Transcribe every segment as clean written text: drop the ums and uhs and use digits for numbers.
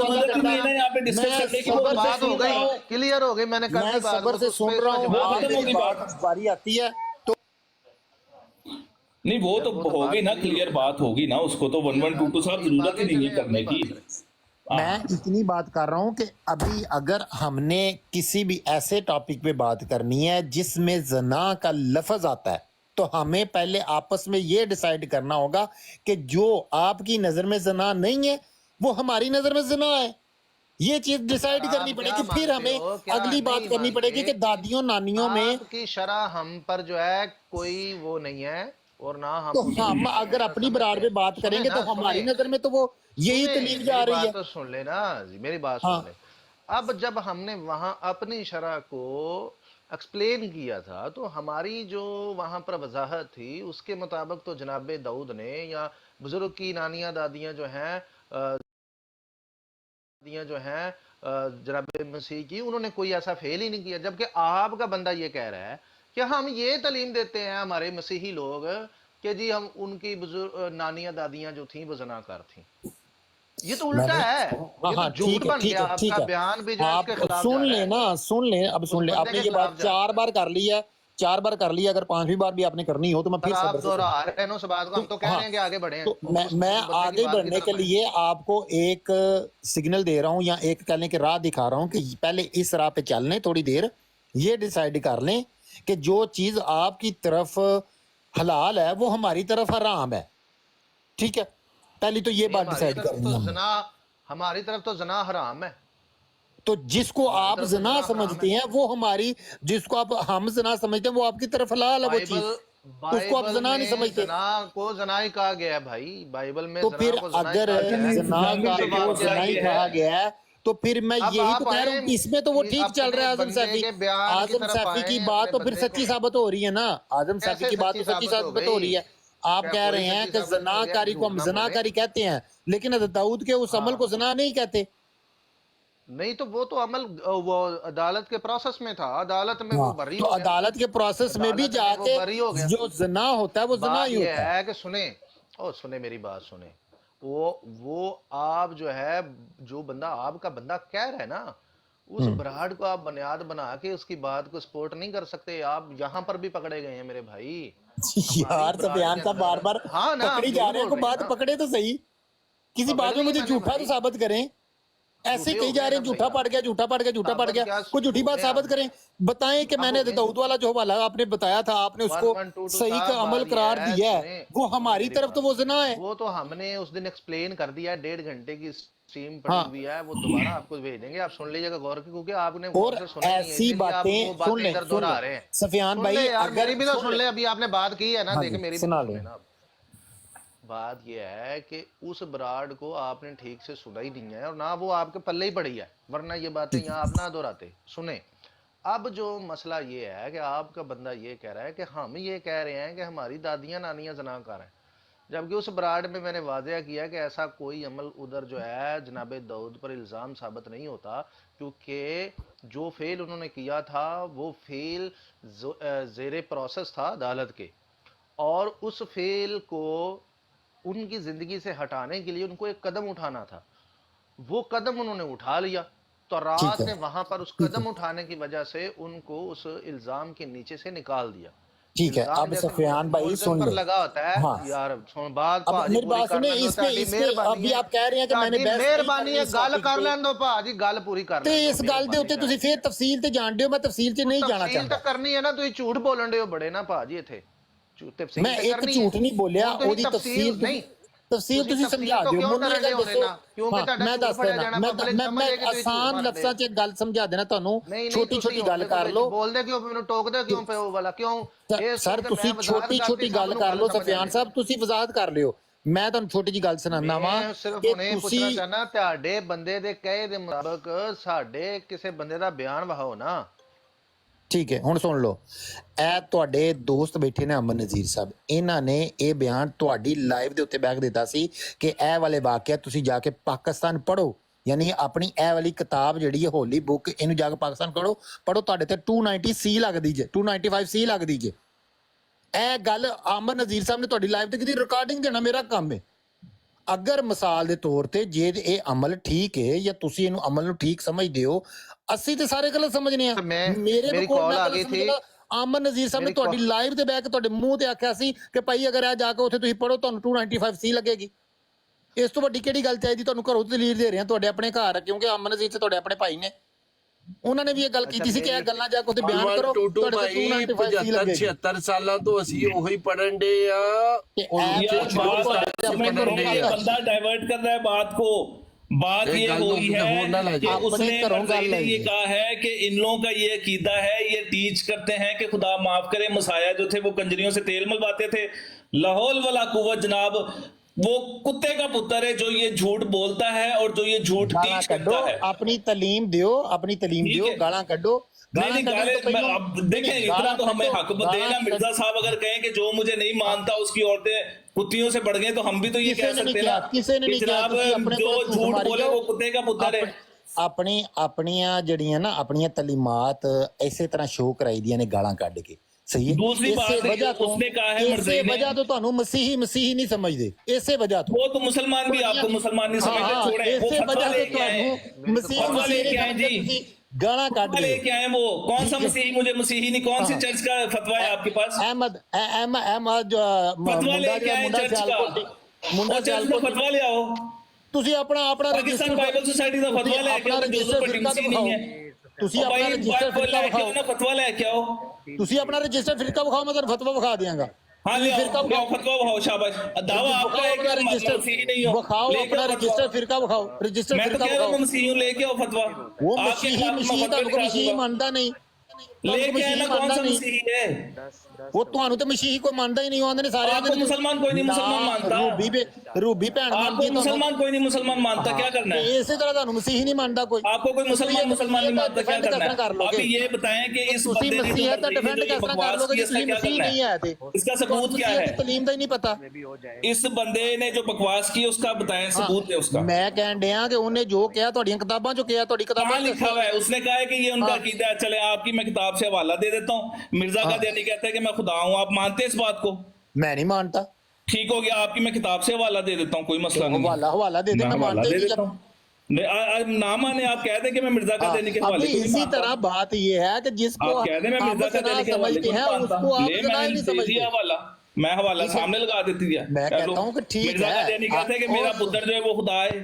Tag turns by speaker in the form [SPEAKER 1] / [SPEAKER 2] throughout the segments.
[SPEAKER 1] यहाँ पे डिस्कस करने की
[SPEAKER 2] बात हो गई, क्लियर हो गई, मैंने कर दी बात,
[SPEAKER 3] सबर से सुन रहा हूँ, बारी आती है तो
[SPEAKER 1] नहीं वो तो होगी ना, क्लियर बात होगी ना, उसको तो 1122 साहब जरूरत ही नहीं है करने की।
[SPEAKER 3] मैं इतनी बात कर रहा हूं कि अभी अगर हमने किसी भी ऐसे टॉपिक पे बात करनी है जिसमें जना का लफ्ज आता है तो हमें पहले आपस में ये डिसाइड करना होगा कि जो आपकी नजर में जना नहीं है वो हमारी नजर में जना है। ये चीज डिसाइड करनी पड़ेगी, फिर हमें अगली बात करनी पड़ेगी कि दादियों नानियों में
[SPEAKER 2] की शरह हम पर जो है कोई वो नहीं है, और ना हम
[SPEAKER 3] तो हम अगर अपनी बराड़ पे बात करेंगे तो हमारी नजर में तो वो यही तलीम जा रही है।
[SPEAKER 2] तो सुन लेना मेरी बात, सुन ले। अब जब हमने वहां अपनी शरह को एक्सप्लेन किया था तो हमारी जो वहां पर वजाहत थी उसके मुताबिक तो जनाब दाऊद ने या बुजुर्ग की नानियां दादियां जो हैं जनाब मसीह की, उन्होंने कोई ऐसा फेल ही नहीं किया। जबकि आपका बंदा ये कह रहा है कि हम ये तालीम देते हैं हमारे मसीही लोग कि जी हम उनकी बुजुर्ग नानियां दादियां जो थी वो ज़नाकार थी। ये तो उल्टा है, ये तो झूठ बन गया आपका बयान भी जो है इसके खिलाफ।
[SPEAKER 3] सुन ले ना, सुन ले, अब सुन ले, आपने ये बात 4 बार कर ली है, 4 बार कर लिया, अगर 5वीं बार भी आपने करनी हो तो मैं फिर
[SPEAKER 2] आप दोहरा रहे हैं उस बात को, हम तो कह रहे हैं कि आगे बढ़े हैं।
[SPEAKER 3] तो मैं आगे बढ़ने के लिए आपको एक सिग्नल दे रहा हूं या एक कहने की राह दिखा रहा हूं कि पहले इस राह पे चल लें, थोड़ी देर ये डिसाइड कर लें कि जो चीज आपकी तरफ हलाल है वो हमारी तरफ हराम है। ठीक है, पहले तो ये बात डिसाइड करनी है।
[SPEAKER 2] जना हमारी तरफ तो जना हराम है,
[SPEAKER 3] तो जिसको आप जना समझते हैं वो हमारी, जिसको आप हम जना समझते हैं वो आपकी तरफ हलाल है वो चीज, उसको आप जना नहीं समझते।
[SPEAKER 2] जना को जना ही कहा गया है भाई बाइबल में।
[SPEAKER 3] तो फिर अगर जना को जना ही कहा गया है तो फिर मैं यही तो कह रहा हूँ कि इसमें तो वो ठीक चल रहा है आजम सैफी की बात तो फिर सच्ची साबित हो रही है ना, आजम सैफी की बात तो सच्ची साबित हो रही है। आप कह रहे हैं कि जनाकारी को हम जनाकारी कहते हैं लेकिन दाऊद के उस अमल को जना नहीं कहते।
[SPEAKER 2] नहीं तो वो तो अमल वो अदालत के प्रोसेस में था, अदालत में वो बरी
[SPEAKER 3] तो अदालत के प्रोसेस में भी जाके जो जना होता है वो जना ही होता
[SPEAKER 2] है। कि सुने मेरी बात सुने, वो आप जो है जो बंदा आपका बंदा कह रहा है ना उस बराड़ को आप बुनियाद बना के उसकी बात को सपोर्ट नहीं कर सकते। आप यहाँ पर भी पकड़े गए हैं मेरे भाई
[SPEAKER 3] यार। तो बयान साहब बार बार पकड़ी जा रहे हैं, को बात पकड़े तो सही, किसी बात में मुझे झूठा तो साबित करें। ऐसे कही जा रहे हैं झूठा पड़ गया, झूठा पड़ गया, झूठा पड़ गया, कोई झूठी बात साबित करें, बताएं कि मैंने दाऊद वाला जो हवाला आपने बताया था आपने उसको सही का अमल करार दिया है, वो हमारी तरफ तो वो जना है।
[SPEAKER 2] वो तो हमने उस दिन एक्सप्लेन कर दिया है, 1.5 घंटे की स्ट्रीम पड़ी हुई है, वो दोबारा आपको भेज देंगे, आप सुन लीजिएगा गौर की, क्योंकि आपने
[SPEAKER 3] और ऐसी बातें सुन ले सफियान भाई,
[SPEAKER 2] अगर भी तो सुन ले, अभी आपने बात की है ना, देख मेरी
[SPEAKER 3] सुना ले।
[SPEAKER 2] बात यह है कि उस बराड़ को आपने ठीक से सुना ही नहीं है और ना वो आपके पल्ले ही पड़ी है, वरना ये बातें यहाँ आप ना दोहराते। सुने, अब जो मसला ये है कि आपका बंदा ये कह रहा है कि हम ये कह रहे हैं कि हमारी दादियां नानियां जनाकार हैं, जबकि उस बराड़ में मैंने वाज़ेह किया कि ऐसा कोई अमल उधर जो है जनाब दाऊद पर इल्ज़ाम साबित नहीं होता, क्योंकि जो फेल उन्होंने किया था वो फेल ज़ेरे प्रोसेस था अदालत के, और उस फेल को उनकी ज़िंदगी से हटाने के लिए उनको एक कदम उठाना था, वो कदम उन्होंने उठा लिया। तो रात ने वहां पर उस कदम उठाने की वजह से उनको उस इल्जाम के नीचे से निकाल दिया।
[SPEAKER 3] ठीक है, अब सफियान भाई सुन ले,
[SPEAKER 2] लगा होता है यार, सुन बात
[SPEAKER 3] मेरी बात सुने, इसमें अभी आप कह रहे हैं कि मैंने
[SPEAKER 2] मेहरबानी है गल कर लें दो भाजी, गल पूरी कर
[SPEAKER 3] ते इस गल दे उत्ते तुसी फिर तफसील ते जान दियो, मैं तफसील च नहीं जाना चाहता।
[SPEAKER 2] तफसील करनी है ना, तुसी झूठ बोलन दे हो बड़े ना भाजी इथे,
[SPEAKER 3] मैं एक झूठ नहीं बोलिया, ओदी तफसील नहीं, तफसील तुसी समझा दियो मुन्ने गल दसो, मैं दस देना, मैं आसान लफ्ज़ां च गल समझा देना ਤੁਹਾਨੂੰ, छोटी छोटी गल कर लो,
[SPEAKER 2] बोलदे क्यों ਮੈਨੂੰ टोकदे क्यों पे ਉਹ वाला क्यों
[SPEAKER 3] सर तुसी छोटी छोटी गल कर लो सफियान साहब, तुसी वजाहत कर लियो, मैं ਤੁਹਾਨੂੰ ਛੋਟੀ ਜੀ ਗੱਲ ਸੁਣਾਉਣਾ ਵਾ
[SPEAKER 2] ਕਿ ਤੁਸੀਂ ਚਾਹਨਾ ਤੁਹਾਡੇ ਬੰਦੇ ਦੇ ਕਹੇ ਦੇ ਮੁਤਾਬਕ ਸਾਡੇ ਕਿਸੇ ਬੰਦੇ ਦਾ ਬਿਆਨ ਵਹਾਓ ਨਾ।
[SPEAKER 3] ठीक है, हुण सुन लो, ए तुहाडे दोस्त बैठे ने अमन नज़ीर साहब, इन्हां ने ये बयान तुहाडी लाइव दे उत्ते बैक दिता सी कि ए वाले वाकया तुसी जाके पाकिस्तान पढ़ो, यानी अपनी ए वाली किताब जिहड़ी है होली बुक, इनू जाके पाकिस्तान पढ़ो, तुहाडे ते 290 सी लगदी जे, 295 सी लगदी जे। ए गल अमन नज़ीर साहब ने तुहाडी लाइव ते की रिकॉर्डिंग देना मेरा काम है, ਅਗਰ ਮਿਸਾਲ ਦੇ ਤੌਰ ਤੇ ਜੇ ਇਹ ਅਮਲ ਠੀਕ ਹੈ ਜਾਂ ਤੁਸੀਂ ਇਹਨੂੰ ਅਮਲ ਨੂੰ ਠੀਕ ਸਮਝਦੇ ਹੋ, ਅਸੀਂ ਤੇ ਸਾਰੇ ਗਲਤ ਸਮਝਨੇ ਆ। ਮੇਰੇ
[SPEAKER 2] ਮੇਰੀ
[SPEAKER 3] ਕੋਲ
[SPEAKER 2] ਕਾਲ
[SPEAKER 3] ਮੈਂ
[SPEAKER 2] ਆ
[SPEAKER 3] ਗਲਤ
[SPEAKER 2] ਗਈ ਥੀ।
[SPEAKER 3] ਸਮਝਦਾ, ਆਮਨ ਨਜ਼ੀਰ ਸਾਹਿਬ ਨੇ
[SPEAKER 2] ਮੇਰੀ
[SPEAKER 3] ਤੁਹਾਡੀ ਲਾਈਵ ਤੇ ਬਹਿ ਕੇ ਤੁਹਾਡੇ ਮੂੰਹ ਤੇ ਆਖਿਆ ਸੀ ਕਿ ਭਾਈ ਅਗਰ ਇਹ ਜਾ ਕੇ ਉੱਥੇ ਤੁਸੀਂ ਪੜੋ ਤੁਹਾਨੂੰ 295C ਲੱਗੇਗੀ। ਇਸ ਤੋਂ ਵੱਡੀ ਕਿਹੜੀ ਗੱਲ ਚਾਹੀਦੀ? ਤੁਹਾਨੂੰ ਘਰੋਂ ਦਲੀਲ ਦੇ ਰਹੇ ਆ, ਤੁਹਾਡੇ ਆਪਣੇ ਘਰ ਆ, ਕਿਉਂਕਿ ਆਮਨ ਨਜ਼ੀਰ ਤੇ ਤੁਹਾਡੇ ਆਪਣੇ ਭਾਈ ਨੇ, ਉਹਨਾਂ ਨੇ ਵੀ ਇਹ ਗੱਲ ਕੀਤੀ ਸੀ ਕਿ ਇਹ ਗੱਲਾਂ ਜਾ ਕੇ ਉੱਥੇ ਬਿਆਨ ਕਰੋ, ਤੁਹਾਡੇ ਤੇ 295C ਲੱਗੇਗੀ।
[SPEAKER 4] 76 ਸਾਲਾਂ ਤੋਂ ਅਸੀਂ ਉਹੀ ਪੜਨ ਦੇ ਆ।
[SPEAKER 1] बंदा डाइवर्ट कर रहा है बात को। बात ये हुई है कि उसने ये कहा है कि इन लोगों का ये अकीदा है, ये टीच करते हैं कि खुदा माफ करे मसाया जो थे वो कंजरियों से तेल मलवाते थे। लाहौल वाला कुव्वत जनाब वो कुत्ते का पुत्र है जो ये झूठ बोलता है और जो ये झूठ टीच करता है।
[SPEAKER 3] अपनी तालीम दियो, अपनी तालीम दियो, गालां कड्डो।
[SPEAKER 1] नहीं अब देखें इतना तो हमें हक देना। मिर्जा साहब अगर कहें कि जो मुझे नहीं मानता उसकी औरतें कुत्तियों से बढ़ गए तो हम भी तो ये कह सकते ना कि जनाब जो झूठ बोले वो कुत्ते का पुत्र है।
[SPEAKER 3] ਆਪਣੀ ਆਪਣੀਆਂ ਜਿਹੜੀਆਂ ਨਾ ਆਪਣੀਆਂ ਤਾਲੀਮਾਤ ਇਸੇ ਤਰ੍ਹਾਂ ਸ਼ੋਅ ਕਰਾਈ ਦੀਆਂ ਨੇ ਗਾਲਾਂ ਕੱਢ ਕੇ। ਸਹੀ ਹੈ।
[SPEAKER 1] दूसरी बात उसने कहा है
[SPEAKER 3] ਇਸੇ ਵਜ੍ਹਾ ਤੋਂ ਤੁਹਾਨੂੰ ਮਸੀਹੀ ਨਹੀਂ ਸਮਝਦੇ, ਇਸੇ ਵਜ੍ਹਾ ਤੋਂ।
[SPEAKER 1] वो तो मुसलमान भी आपको मुसलमान नहीं समझते, छोड़े वो
[SPEAKER 3] ਇਸੇ
[SPEAKER 1] फतवा
[SPEAKER 3] ਵਜ੍ਹਾ ਤੋਂ
[SPEAKER 1] लेके आए,
[SPEAKER 3] ਤੁਹਾਨੂੰ ਮਸੀਹੀ
[SPEAKER 1] फतवा लेके आए जी,
[SPEAKER 3] गाना काट
[SPEAKER 1] फतवा लेके आए। वो कौन सा मसीही? मुझे मसीही नहीं, कौन सी चर्च का फतवा है आपके पास?
[SPEAKER 3] अहमद
[SPEAKER 1] फतवा लेके आए चर्च का, मुंडा चर्च का फतवा ले आओ।
[SPEAKER 3] ਤੁਸੀਂ ਆਪਣਾ
[SPEAKER 1] पाकिस्तान बाइबल सोसाइटी का फतवा लेके आओ, जो पर टीसी नहीं है।
[SPEAKER 3] ਤੁਸੀਂ ਆਪਣਾ ਰਜਿਸਟਰ ਫਿਰਕਾ ਵਿਖਾਓ,
[SPEAKER 1] फतवा लेके आओ।
[SPEAKER 3] ਤੁਸੀਂ ਆਪਣਾ ਰਜਿਸਟਰ ਫਿਰਕਾ ਵਿਖਾਓ, ਮੈਂ ਤੁਹਾਨੂੰ ਫਤਵਾ ਵਿਖਾ ਦਿਆਂਗਾ।
[SPEAKER 1] हाँ ले आओ, फतवा विखाओ, शाबाश। दावा आपका है कि
[SPEAKER 3] रजिस्टर
[SPEAKER 1] मसीही नहीं हो,
[SPEAKER 3] विखाओ, अपना रजिस्टर फिरका विखाओ, रजिस्टर
[SPEAKER 1] मैं तो
[SPEAKER 3] फिरका
[SPEAKER 1] कह रहा हूँ
[SPEAKER 3] विखाओ।
[SPEAKER 1] मसीही हूँ, लेके आओ फतवा।
[SPEAKER 3] वो
[SPEAKER 1] आपके खिलाफ मैं
[SPEAKER 3] मसीही
[SPEAKER 1] फतवा दिखा
[SPEAKER 3] मसीही
[SPEAKER 1] दूंगा।
[SPEAKER 3] मानता नहीं,
[SPEAKER 1] लेके आना, कौन सा मसीही है?
[SPEAKER 3] वो ਤੁਹਾਨੂੰ ਤੇ ਮਸੀਹੀ ਕੋਈ ਮੰਨਦਾ ਹੀ ਨਹੀਂ, ਆਉਂਦੇ ਨੇ ਸਾਰੇ।
[SPEAKER 1] आपको मुसलमान कोई नहीं मुसलमान मानता,
[SPEAKER 3] रूबी भैन
[SPEAKER 1] आपको
[SPEAKER 3] मानती है,
[SPEAKER 1] मुसलमान कोई नहीं मुसलमान मानता, क्या करना है?
[SPEAKER 3] इसी तरह ਤੁਹਾਨੂੰ ਮਸੀਹੀ ਨਹੀਂ ਮੰਨਦਾ ਕੋਈ।
[SPEAKER 1] आपको कोई मुसलमान नहीं मानता, क्या करना है? अभी ये बताएं कि इस बंदे ने
[SPEAKER 3] मसीह है तो डिफेंड किस तरह कर लोगे
[SPEAKER 1] इसका क्या
[SPEAKER 3] मसीह
[SPEAKER 1] करना
[SPEAKER 3] नहीं है?
[SPEAKER 1] है? इसका सबूत क्या है?
[SPEAKER 3] तालीम ਦਾ ਹੀ ਨਹੀਂ पता।
[SPEAKER 1] इस बंदे ने जो बकवास की उसका बताएं, सबूत है उसका।
[SPEAKER 3] मैं ਕਹਿਣ ਡਿਆ ਕਿ ਉਹਨੇ ਜੋ ਕਿਹਾ ਤੁਹਾਡੀਆਂ ਕਿਤਾਬਾਂ ਚੋਂ ਕਿਹਾ, ਤੁਹਾਡੀ
[SPEAKER 1] कहाँ
[SPEAKER 3] किताबां
[SPEAKER 1] लिखा हुआ है? उसने कहा है कि ये उनका अकीदा है। चले आपकी मैं किताब से हवाला दे देता हूँ। मिर्जा का देनी कहता है कि मैं खुदा हूँ, आप मानते हैं इस बात को?
[SPEAKER 3] मैं नहीं मानता।
[SPEAKER 1] ठीक हो गया, आपकी मैं किताब से हवाला दे देता हूँ, कोई मसला नहीं।
[SPEAKER 3] हवाला दे दे, मैं
[SPEAKER 1] हवाला
[SPEAKER 3] मानता
[SPEAKER 1] दे
[SPEAKER 3] ही
[SPEAKER 1] देता
[SPEAKER 3] नहीं।
[SPEAKER 1] हूँ। ना माने आप कह दें कि मैं मिर्जा का देने के हवाले को नहीं
[SPEAKER 3] इसी
[SPEAKER 1] मानता।
[SPEAKER 3] तरह बात ये है कि जिसको
[SPEAKER 1] आप कह दें मैं मिर्जा का देने के हवाले को
[SPEAKER 3] समझते हैं
[SPEAKER 1] नहीं मानता,
[SPEAKER 3] उसको आप
[SPEAKER 1] ले
[SPEAKER 3] ज़िना ही
[SPEAKER 1] मैंने
[SPEAKER 3] नहीं
[SPEAKER 1] दे
[SPEAKER 3] समझते।
[SPEAKER 1] दिया हवाला, मैं हवाला सामने लगा देती है।
[SPEAKER 3] मैं कहता हूँ कि ठीक
[SPEAKER 1] मिर्जा का
[SPEAKER 3] है।
[SPEAKER 1] देने कहते हैं कि मेरा पुत्र जो है वो खुदा है,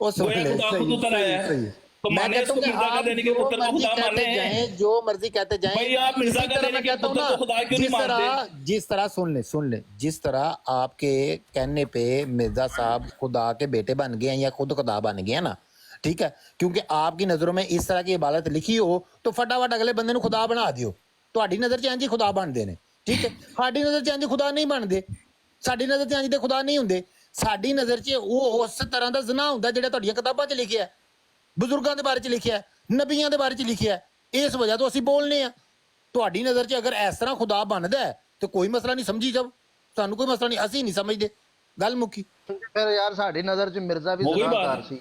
[SPEAKER 3] वो
[SPEAKER 1] वो है खुदा खुद उतर आया है। तो
[SPEAKER 3] मैं
[SPEAKER 1] माने
[SPEAKER 3] कहता
[SPEAKER 1] इसको
[SPEAKER 3] हूँ कि
[SPEAKER 1] मिर्जा का
[SPEAKER 3] आप
[SPEAKER 1] देने के
[SPEAKER 3] जो
[SPEAKER 1] पुत्र को
[SPEAKER 3] मर्जी
[SPEAKER 1] खुदा
[SPEAKER 3] कहते
[SPEAKER 1] माने हैं।
[SPEAKER 3] जाएं, जो मर्जी कहते जाएं,
[SPEAKER 1] भाई आप मिर्जा
[SPEAKER 3] इसी
[SPEAKER 1] का
[SPEAKER 3] तरह
[SPEAKER 1] देने
[SPEAKER 3] मैं
[SPEAKER 1] के
[SPEAKER 3] कहता हूँ
[SPEAKER 1] पुत्र
[SPEAKER 3] ना,
[SPEAKER 1] को खुदा क्यों नहीं मानते?
[SPEAKER 3] जिस तरह सुन ले जिस तरह आपके कहने पे मिर्जा साहब खुदा के बेटे बन गए हैं या खुद खुदा बन गए हैं ना, ठीक है, क्योंकि आपकी नजरों में इस तरह की इबादत लिखी हो तो फटाफट अगले बंदे ਨੂੰ खुदा बना दियो। ਤੁਹਾਡੀ ਨਜ਼ਰ 'ਚ ਇੰਜ खुदा ਬਣਦੇ ਨੇ, ਠੀਕ ਹੈ। ਸਾਡੀ ਨਜ਼ਰ 'ਚ ਇੰਜ खुदा ਨਹੀਂ ਬਣਦੇ, ਸਾਡੀ ਨਜ਼ਰ 'ਚ ਇੰਜ ਦੇ खुदा ਨਹੀਂ ਹੁੰਦੇ। ਸਾਡੀ ਨਜ਼ਰ 'ਚ ਉਹ ਉਸ ਤਰ੍ਹਾਂ ਦਾ ਜ਼ਨਾ ਹੁੰਦਾ ਜਿਹੜਾ ਤੁਹਾਡੀਆਂ ਕਿਤਾਬਾਂ 'ਚ ਲਿਖਿਆ, ਬਜ਼ੁਰਗਾਂ ਦੇ ਬਾਰੇ 'ਚ ਲਿਖਿਆ, ਨਬੀਆਂ ਦੇ ਬਾਰੇ 'ਚ ਲਿਖਿਆ। ਇਸ ਵਜ੍ਹਾ ਤੋਂ ਅਸੀਂ ਬੋਲਨੇ ਆ। ਤੁਹਾਡੀ ਨਜ਼ਰ 'ਚ ਅਗਰ ਇਸ ਤਰ੍ਹਾਂ खुदा ਬਣਦਾ ਤੇ ਕੋਈ ਮਸਲਾ ਨਹੀਂ, ਸਮਝੀ ਜਾਓ, ਸਾਨੂੰ ਕੋਈ ਮਸਲਾ ਨਹੀਂ, ਅਸੀਂ ਨਹੀਂ ਸਮਝਦੇ, ਗੱਲ ਮੁੱਕੀ।
[SPEAKER 2] ਫਿਰ ਯਾਰ ਸਾਡੀ ਨਜ਼ਰ 'ਚ ਮਿਰਜ਼ਾ ਵੀ ਜ਼ਨਾਕਾਰ ਸੀ।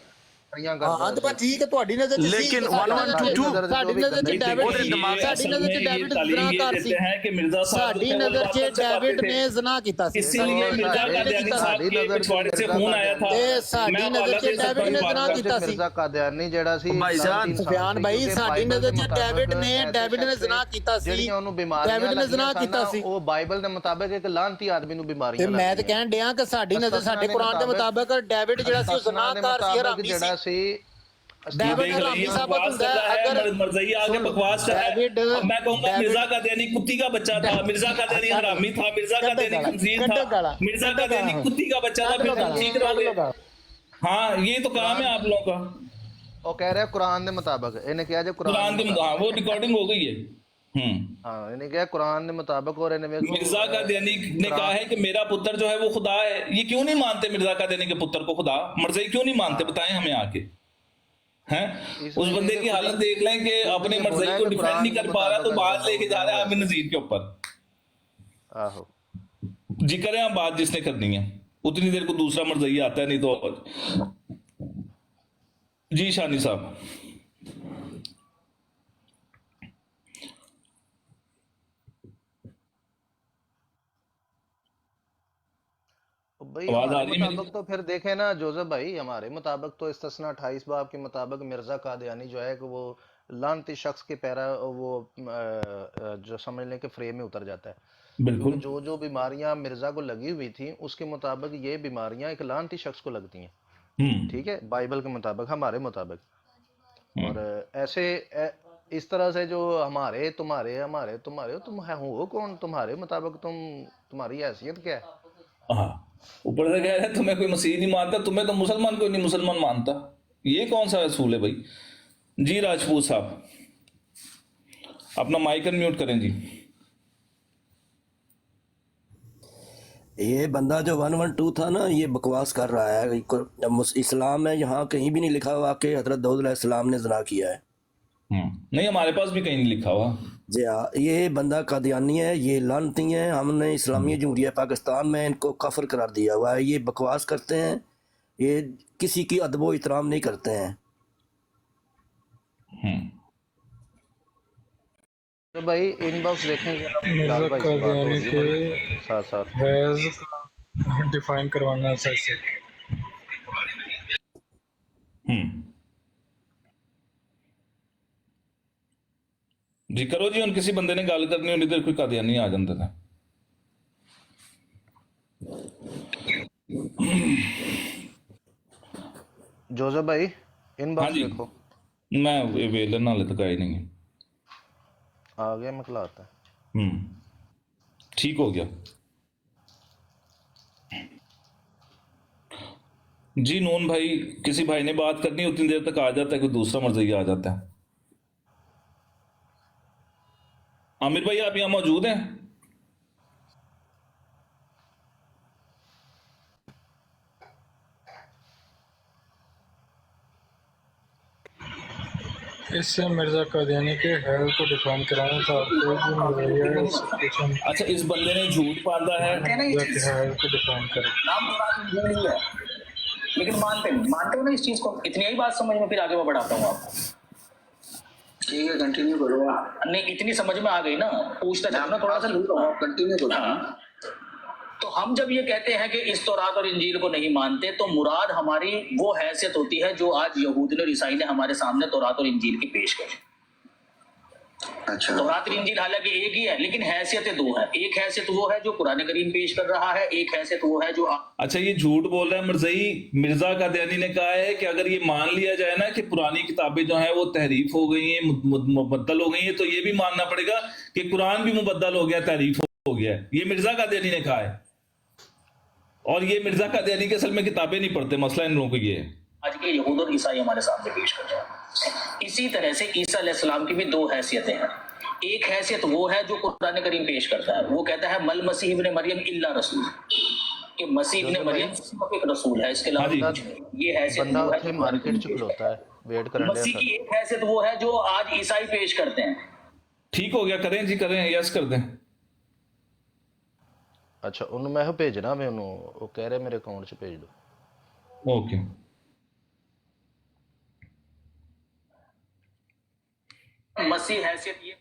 [SPEAKER 3] ਹਾਂ ਤੇ ਬਸ ਠੀਕ ਹੈ, ਤੁਹਾਡੀ ਨਜ਼ਰ 'ਚ
[SPEAKER 4] लेकिन 1122
[SPEAKER 3] ਸਾਡੀ ਨਜ਼ਰ 'ਚ ਡੇਵਿਡ ਸਾਡੀ ਨਜ਼ਰ 'ਚ ਡੇਵਿਡ ਜ਼ਨਾਕਾਰ ਸੀ।
[SPEAKER 1] कि मिर्जा साहब
[SPEAKER 3] ਸਾਡੀ ਨਜ਼ਰ 'ਚ ਡੇਵਿਡ ਨੇ ਜ਼ਨਾ ਕੀਤਾ ਸੀ।
[SPEAKER 1] इसीलिए मिर्जा कादियानी साहब के पिछवाड़े से खून आया था।
[SPEAKER 3] ਤੇ ਸਾਡੀ ਨਜ਼ਰ 'ਚ ਡੇਵਿਡ ਨੇ ਜ਼ਨਾ ਕੀਤਾ ਸੀ।
[SPEAKER 2] ਮਿਰਜ਼ਾ ਕਾਦੀਆਨੀ ਜਿਹੜਾ ਸੀ
[SPEAKER 4] ਭਾਈ ਜਾਨ,
[SPEAKER 3] ਸੁਫਿਆਨ ਭਾਈ, ਸਾਡੀ ਨਜ਼ਰ 'ਚ ਡੇਵਿਡ ਨੇ ਜ਼ਨਾ ਕੀਤਾ ਸੀ।
[SPEAKER 2] ਜਿਹੜੀਆਂ ਉਹਨੂੰ ਬਿਮਾਰੀਆਂ
[SPEAKER 3] ਡੇਵਿਡ ਨੇ ਜ਼ਨਾ ਕੀਤਾ ਸੀ।
[SPEAKER 2] ਉਹ ਬਾਈਬਲ ਦੇ ਮੁਤਾਬਕ ਇੱਕ ਲਾਂਤੀ ਆਦਮੀ ਨੂੰ
[SPEAKER 3] ਤੇ
[SPEAKER 2] ਬਿਮਾਰੀਆਂ
[SPEAKER 3] ਮੈਂ ਤੇ ਕਹਿਣ ਡਿਆ ਕਿ ਸਾਡੀ ਨਜ਼ਰ ਸਾਡੇ ਕੁਰਾਨ ਦੇ ਮੁਤਾਬਕ ਡੇਵਿਡ ਜਿਹੜਾ ਸੀ ਉਹ ਜ਼ਨਾਕਾਰ ਸੀ, ਹਰਾਮੀ
[SPEAKER 2] ਜਿਹੜਾ
[SPEAKER 3] ਸੀ।
[SPEAKER 2] ਸੀ
[SPEAKER 3] ਡੇਵਿਡ ਹਰਾਮੀ साबित ਹੁੰਦਾ है। अगर
[SPEAKER 1] मरज़ई आगे बकवास कर रहा है, मैं कहूंगा मिर्जा का देनी कुत्ती का बच्चा था, मिर्जा का देनी हरामी था, मिर्जा का देनी खंजीर था, मिर्जा का देनी कुत्ती का बच्चा था, फिर तुम ठीक रहोगे। हाँ ये तो काम है आप लोगों का।
[SPEAKER 2] ਉਹ ਕਹਿ ਰਿਹਾ ਕੁਰਾਨ ਦੇ ਮੁਤਾਬਕ, ਇਹਨੇ ਕਿਹਾ ਜੇ
[SPEAKER 1] कुरान के हाँ वो रिकॉर्डिंग हो गई है।
[SPEAKER 2] हाँ ਇਹਨੇ ਕਿਹਾ ਕੁਰਾਨ ਦੇ ਮੁਤਾਬਕ। और ਇਹਨੇ ਵੇਖੋ
[SPEAKER 1] मिर्जा का देनी ने कहा है कि मेरा पुत्र जो है वो खुदा है। ये क्यों नहीं मानते मिर्जा का देनी के पुत्र को खुदा? मरज़ई क्यों नहीं मानते, बताएं हमें आके। हैं उस बंदे की हालत देख लें कि अपने मरज़ई को डिफेंड नहीं कर पा रहा तो बात लेके जा रहा है आमिर नज़ीर के ऊपर।
[SPEAKER 2] आहो
[SPEAKER 1] जी करें आप बात जिसने करनी है, उतनी देर को दूसरा मरज़ई आता है, नहीं तो जी शानी साहब।
[SPEAKER 2] भाई
[SPEAKER 1] आवाज आ
[SPEAKER 2] हमारे
[SPEAKER 1] रही है मेरी?
[SPEAKER 2] मुताबिक तो फिर देखें ना जोसेफ भाई, हमारे मुताबिक तो इस्तिस्ना 28 बाब के मुताबिक मिर्जा कादियानी जो है कि वो लानती शख्स के पैरा वो जो समझ लें कि फ्रेम में उतर जाता है, क्योंकि
[SPEAKER 1] बिल्कुल।
[SPEAKER 2] जो जो बीमारियां मिर्जा को लगी हुई थी उसके मुताबिक ये बीमारियां एक लानती शख्स को लगती हैं, ठीक है, बाइबल के मुताबिक, हमारे मुताबिक। और इस तरह से जो हमारे तुम्हारे हमारे तुम्हारे तुम हो कौन, तुम्हारे मुताबिक तुम्हारी हैसियत क्या है?
[SPEAKER 1] हाँ, ऊपर से कह रहे हैं तुम्हें कोई मसीह नहीं मानता, तुम्हें तो मुसलमान कोई नहीं मुसलमान मानता। ये कौन सा असूल है भाई? जी राजपूत साहब, अपना माइक अनम्यूट करें जी।
[SPEAKER 5] ये बंदा जो 112 था ना, ये बकवास कर रहा है। इस्लाम में यहाँ कहीं भी नहीं लिखा हुआ कि हजरत दाऊद अलैहिस्सलाम ने ज़िना किया है।
[SPEAKER 1] नहीं, हमारे पास भी कहीं नहीं लिखा हुआ।
[SPEAKER 5] जी हाँ, ये बंदा कादियानी है, ये लानती है। हमने इस्लामी जमहूरिया पाकिस्तान में इनको काफिर करार दिया हुआ है। ये बकवास करते हैं, ये किसी की अदब इहतराम नहीं करते हैं।
[SPEAKER 2] तो भाई इनबॉक्स देखेंगे
[SPEAKER 6] मिर्जा कादियानी के
[SPEAKER 2] साथ साथ
[SPEAKER 6] हैज़ डिफाइन करवाना से
[SPEAKER 1] जी करो जी, उन किसी बंदे ने गल करनी होनी तो कोई कादियानी आ जाता था।
[SPEAKER 2] जोसेफ भाई
[SPEAKER 1] हाँ
[SPEAKER 2] इनबॉक्स
[SPEAKER 1] जी,
[SPEAKER 2] देखो,
[SPEAKER 1] मैं वेलर नाले तक आई नहीं है।
[SPEAKER 2] आ गया मखलाता है।
[SPEAKER 1] ठीक हो गया जी। नून भाई, किसी भाई ने बात करनी उतनी देर तक आ जाता है, कोई दूसरा मर्जिया आ जाता है। आमिर भाई आप यहाँ मौजूद हैं?
[SPEAKER 6] इससे मिर्जा कादियानी के हैज़ को डिफाइन कराना था आपको।
[SPEAKER 1] अच्छा, इस बंदे ने झूठ बांधा है।
[SPEAKER 6] हैज़ को डिफाइन करें।
[SPEAKER 7] नाम तो बात नहीं है, लेकिन मानते हो ना इस चीज को। इतनी ही बात समझ में, फिर आगे मैं बढ़ाता हूँ आपको। ठीक है, कंटिन्यू करो। नहीं, इतनी समझ में आ गई ना, पूछता चलना थोड़ा सा कंटिन्यू करो। तो हम जब ये कहते हैं कि इस तौरात और इंजील को नहीं मानते, तो मुराद हमारी वो हैसियत होती है जो आज यहूदी और ईसाई ने हमारे सामने तौरात और इंजील की पेश करी। अच्छा, तौरात और इंजील हालांकि एक ही है, लेकिन हैसियतें दो है। एक हैसियत वो है जो कुरान करीम पेश कर रहा है, एक हैसियत वो है जो
[SPEAKER 1] अच्छा, ये झूठ बोल रहा है मरज़ई। मिर्जा कादियानी ने कहा है कि अगर ये मान लिया जाए ना कि पुरानी किताबें जो हैं वो तहरीफ हो गई हैं, मुबद्दल हो गई हैं, तो ये भी मानना पड़ेगा कि कुरान भी मुबद्दल हो गया, तहरीफ हो गया। ये मिर्जा कादियानी ने कहा है, और ये मिर्जा कादियानी के असल में किताबें नहीं पढ़ते। मसला इन लोगों को ये है।
[SPEAKER 7] आज के यहूद और ईसाई हमारे सामने पेश कर रहे हैं। इसी तरह से ईसा अलैहिस्सलाम की भी दो हैसियतें हैं। एक हैसियत वो है जो कुरान करीम पेश करता है, वो कहता है मल मसीह इब्न मरियम इल्ला रसूल, कि मसीह इब्न मरियम सिर्फ एक रसूल है, इसके अलावा ये हैसियत
[SPEAKER 2] बंदा
[SPEAKER 7] वो है
[SPEAKER 2] उठे मार्केट च खलोता है, वेट करने
[SPEAKER 7] मसीह की एक हैसियत वो है जो आज ईसाई पेश करते हैं।
[SPEAKER 1] ठीक हो गया, करें जी, करें, यस कर दें।
[SPEAKER 2] अच्छा, उन्होंने मैं भेजना, मैं उन्होंने वो कह रहे मेरे अकाउंट च भेज दो।
[SPEAKER 1] ओके,
[SPEAKER 7] मसीह हैसियत ये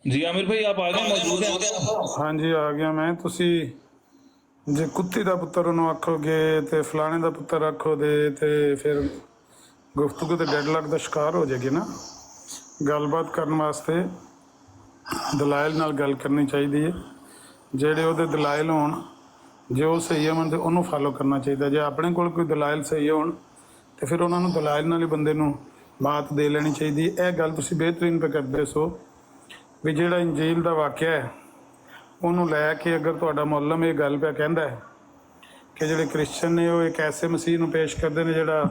[SPEAKER 1] जी आमिर भाई आप आ गए, मौजूद हैं?
[SPEAKER 6] हाँ जी, आ गया मैं। ਤੁਸੀਂ ਜੇ ਕੁੱਤੀ ਦਾ ਪੁੱਤਰ ਉਹਨੂੰ ਆਖੋਗੇ ਤੇ ਫਲਾਣੇ ਦਾ ਪੁੱਤਰ ਆਖੋਗੇ ਤੇ ਫਿਰ ਗੁਫ਼ਤਗੂ ਤੇ ਡੈਡਲੌਕ ਦਾ ਸ਼ਿਕਾਰ ਹੋ ਜਾਏਗੀ ਨਾ। ਗੱਲਬਾਤ ਕਰਨ ਵਾਸਤੇ ਦਲਾਇਲ ਨਾਲ ਗੱਲ ਕਰਨੀ ਚਾਹੀਦੀ ਹੈ। ਜਿਹੜੇ ਉਹਦੇ ਦਲਾਇਲ ਹੋਣ, ਜੇ ਉਹ ਸਹੀ ਹੋਣ ਤੇ ਉਹਨੂੰ ਫਾਲੋ ਕਰਨਾ ਚਾਹੀਦਾ। ਜੇ ਆਪਣੇ ਕੋਲ ਕੋਈ ਦਲਾਇਲ ਸਹੀ ਹੋਣ ਤੇ ਫਿਰ ਉਹਨਾਂ ਨੂੰ ਦਲਾਇਲ ਨਾਲ ਹੀ ਬੰਦੇ ਨੂੰ ਬਾਤ ਦੇ ਲੈਣੀ ਚਾਹੀਦੀ ਹੈ। ਇਹ ਗੱਲ ਤੁਸੀਂ ਬਿਹਤਰੀਨ ਪੇ ਕਰਦੇ ਸੋ ਵੀ ਜਿਹੜਾ ਇੰਜੀਲ ਦਾ ਵਾਕਿਆ ਹੈ ਉਹਨੂੰ ਲੈ ਕੇ ਅਗਰ ਤੁਹਾਡਾ ਮੁਅੱਲਮ ਇਹ ਗੱਲ ਪਿਆ ਕਹਿੰਦਾ ਹੈ ਕਿ ਜਿਹੜੇ ਕ੍ਰਿਸਚਨ ਨੇ ਉਹ ਇੱਕ ਐਸੇ ਮਸੀਹ ਨੂੰ ਪੇਸ਼ ਕਰਦੇ ਨੇ ਜਿਹੜਾ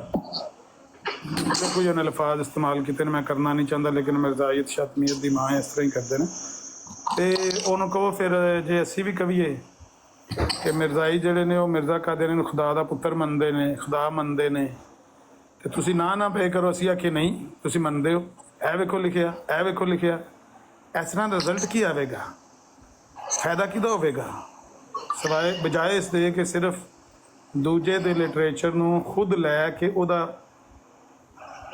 [SPEAKER 6] ਕੋਈ ਉਹਨੇ ਲਫ਼ਾਜ਼ ਇਸਤੇਮਾਲ ਕੀਤੇ ਨੇ, ਮੈਂ ਕਰਨਾ ਨਹੀਂ ਚਾਹੁੰਦਾ, ਲੇਕਿਨ ਮਿਰਜ਼ਾਇਤ ਸ਼ਤਮੀਅਤ ਦੀ ਮਾਂ ਇਸ ਤਰ੍ਹਾਂ ਹੀ ਕਰਦੇ ਨੇ। ਤੇ ਉਹਨੂੰ ਕਹੋ ਫਿਰ ਜੇ ਅਸੀਂ ਵੀ ਕਹੀਏ ਕਿ ਮਿਰਜ਼ਾਈ ਜਿਹੜੇ ਨੇ ਉਹ ਮਿਰਜ਼ਾ ਕਾदियानी ਨੂੰ ਖੁਦਾ ਦਾ ਪੁੱਤਰ ਮੰਨਦੇ ਨੇ, ਖੁਦਾ ਮੰਨਦੇ ਨੇ, ਤੇ ਤੁਸੀਂ ਨਾ ਪੇ ਕਰੋ। ਅਸੀਂ ਆਖੇ ਨਹੀਂ ਤੁਸੀਂ ਮੰਨਦੇ ਹੋ, ਇਹ ਵੇਖੋ ਲਿਖਿਆ, ਇਹ ਵੇਖੋ ਲਿਖਿਆ। ਇਸ ਤਰ੍ਹਾਂ ਰਿਜ਼ਲਟ ਕੀ ਆਵੇਗਾ? ਫਾਇਦਾ ਕਿਹਦਾ ਹੋਵੇਗਾ? ਸਿਵਾਏ ਬਜਾਏ ਇਸ ਦੇ ਕਿ ਸਿਰਫ ਦੂਜੇ ਦੇ ਲਿਟਰੇਚਰ ਨੂੰ ਖੁਦ ਲੈ ਕੇ ਉਹਦਾ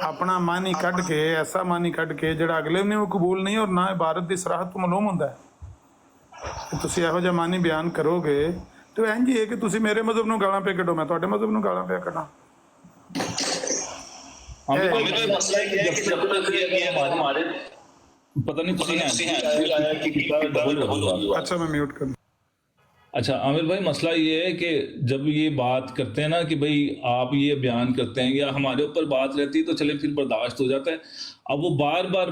[SPEAKER 6] ਆਪਣਾ ਮਨ ਹੀ ਕੱਢ ਕੇ, ਐਸਾ ਮਨ ਹੀ ਕੱਢ ਕੇ ਜਿਹੜਾ ਅਗਲੇ ਨੇ ਉਹ ਕਬੂਲ ਨਹੀਂ ਔਰ ਨਾ ਇਬਾਰਤ ਦੀ ਸਰਾਹਤ ਤੋਂ ਮਾਲੂਮ ਹੁੰਦਾ ਹੈ। ਤੇ ਤੁਸੀਂ ਇਹੋ ਜਿਹਾ ਮਨ ਹੀ ਬਿਆਨ ਕਰੋਗੇ ਤੇ ਇੰਝ ਹੀ ਹੈ ਕਿ ਤੁਸੀਂ ਮੇਰੇ ਮਜ਼ਹਬ ਨੂੰ ਗਾਲਾਂ ਪੇ ਕੱਢੋ, ਮੈਂ ਤੁਹਾਡੇ ਮਜ਼ਹਬ ਨੂੰ ਗਾਲਾਂ ਪੇ ਕੱਢਾਂ।
[SPEAKER 1] मसला ये है कि जब तक ये हमारे पता नहीं
[SPEAKER 6] अच्छा मैं म्यूट कर।
[SPEAKER 1] अच्छा आमिर भाई, मसला ये है कि जब ये बात करते हैं ना कि भाई आप ये बयान करते हैं या हमारे ऊपर बात रहती है तो चले फिर बर्दाश्त हो जाता है। अब वो बार बार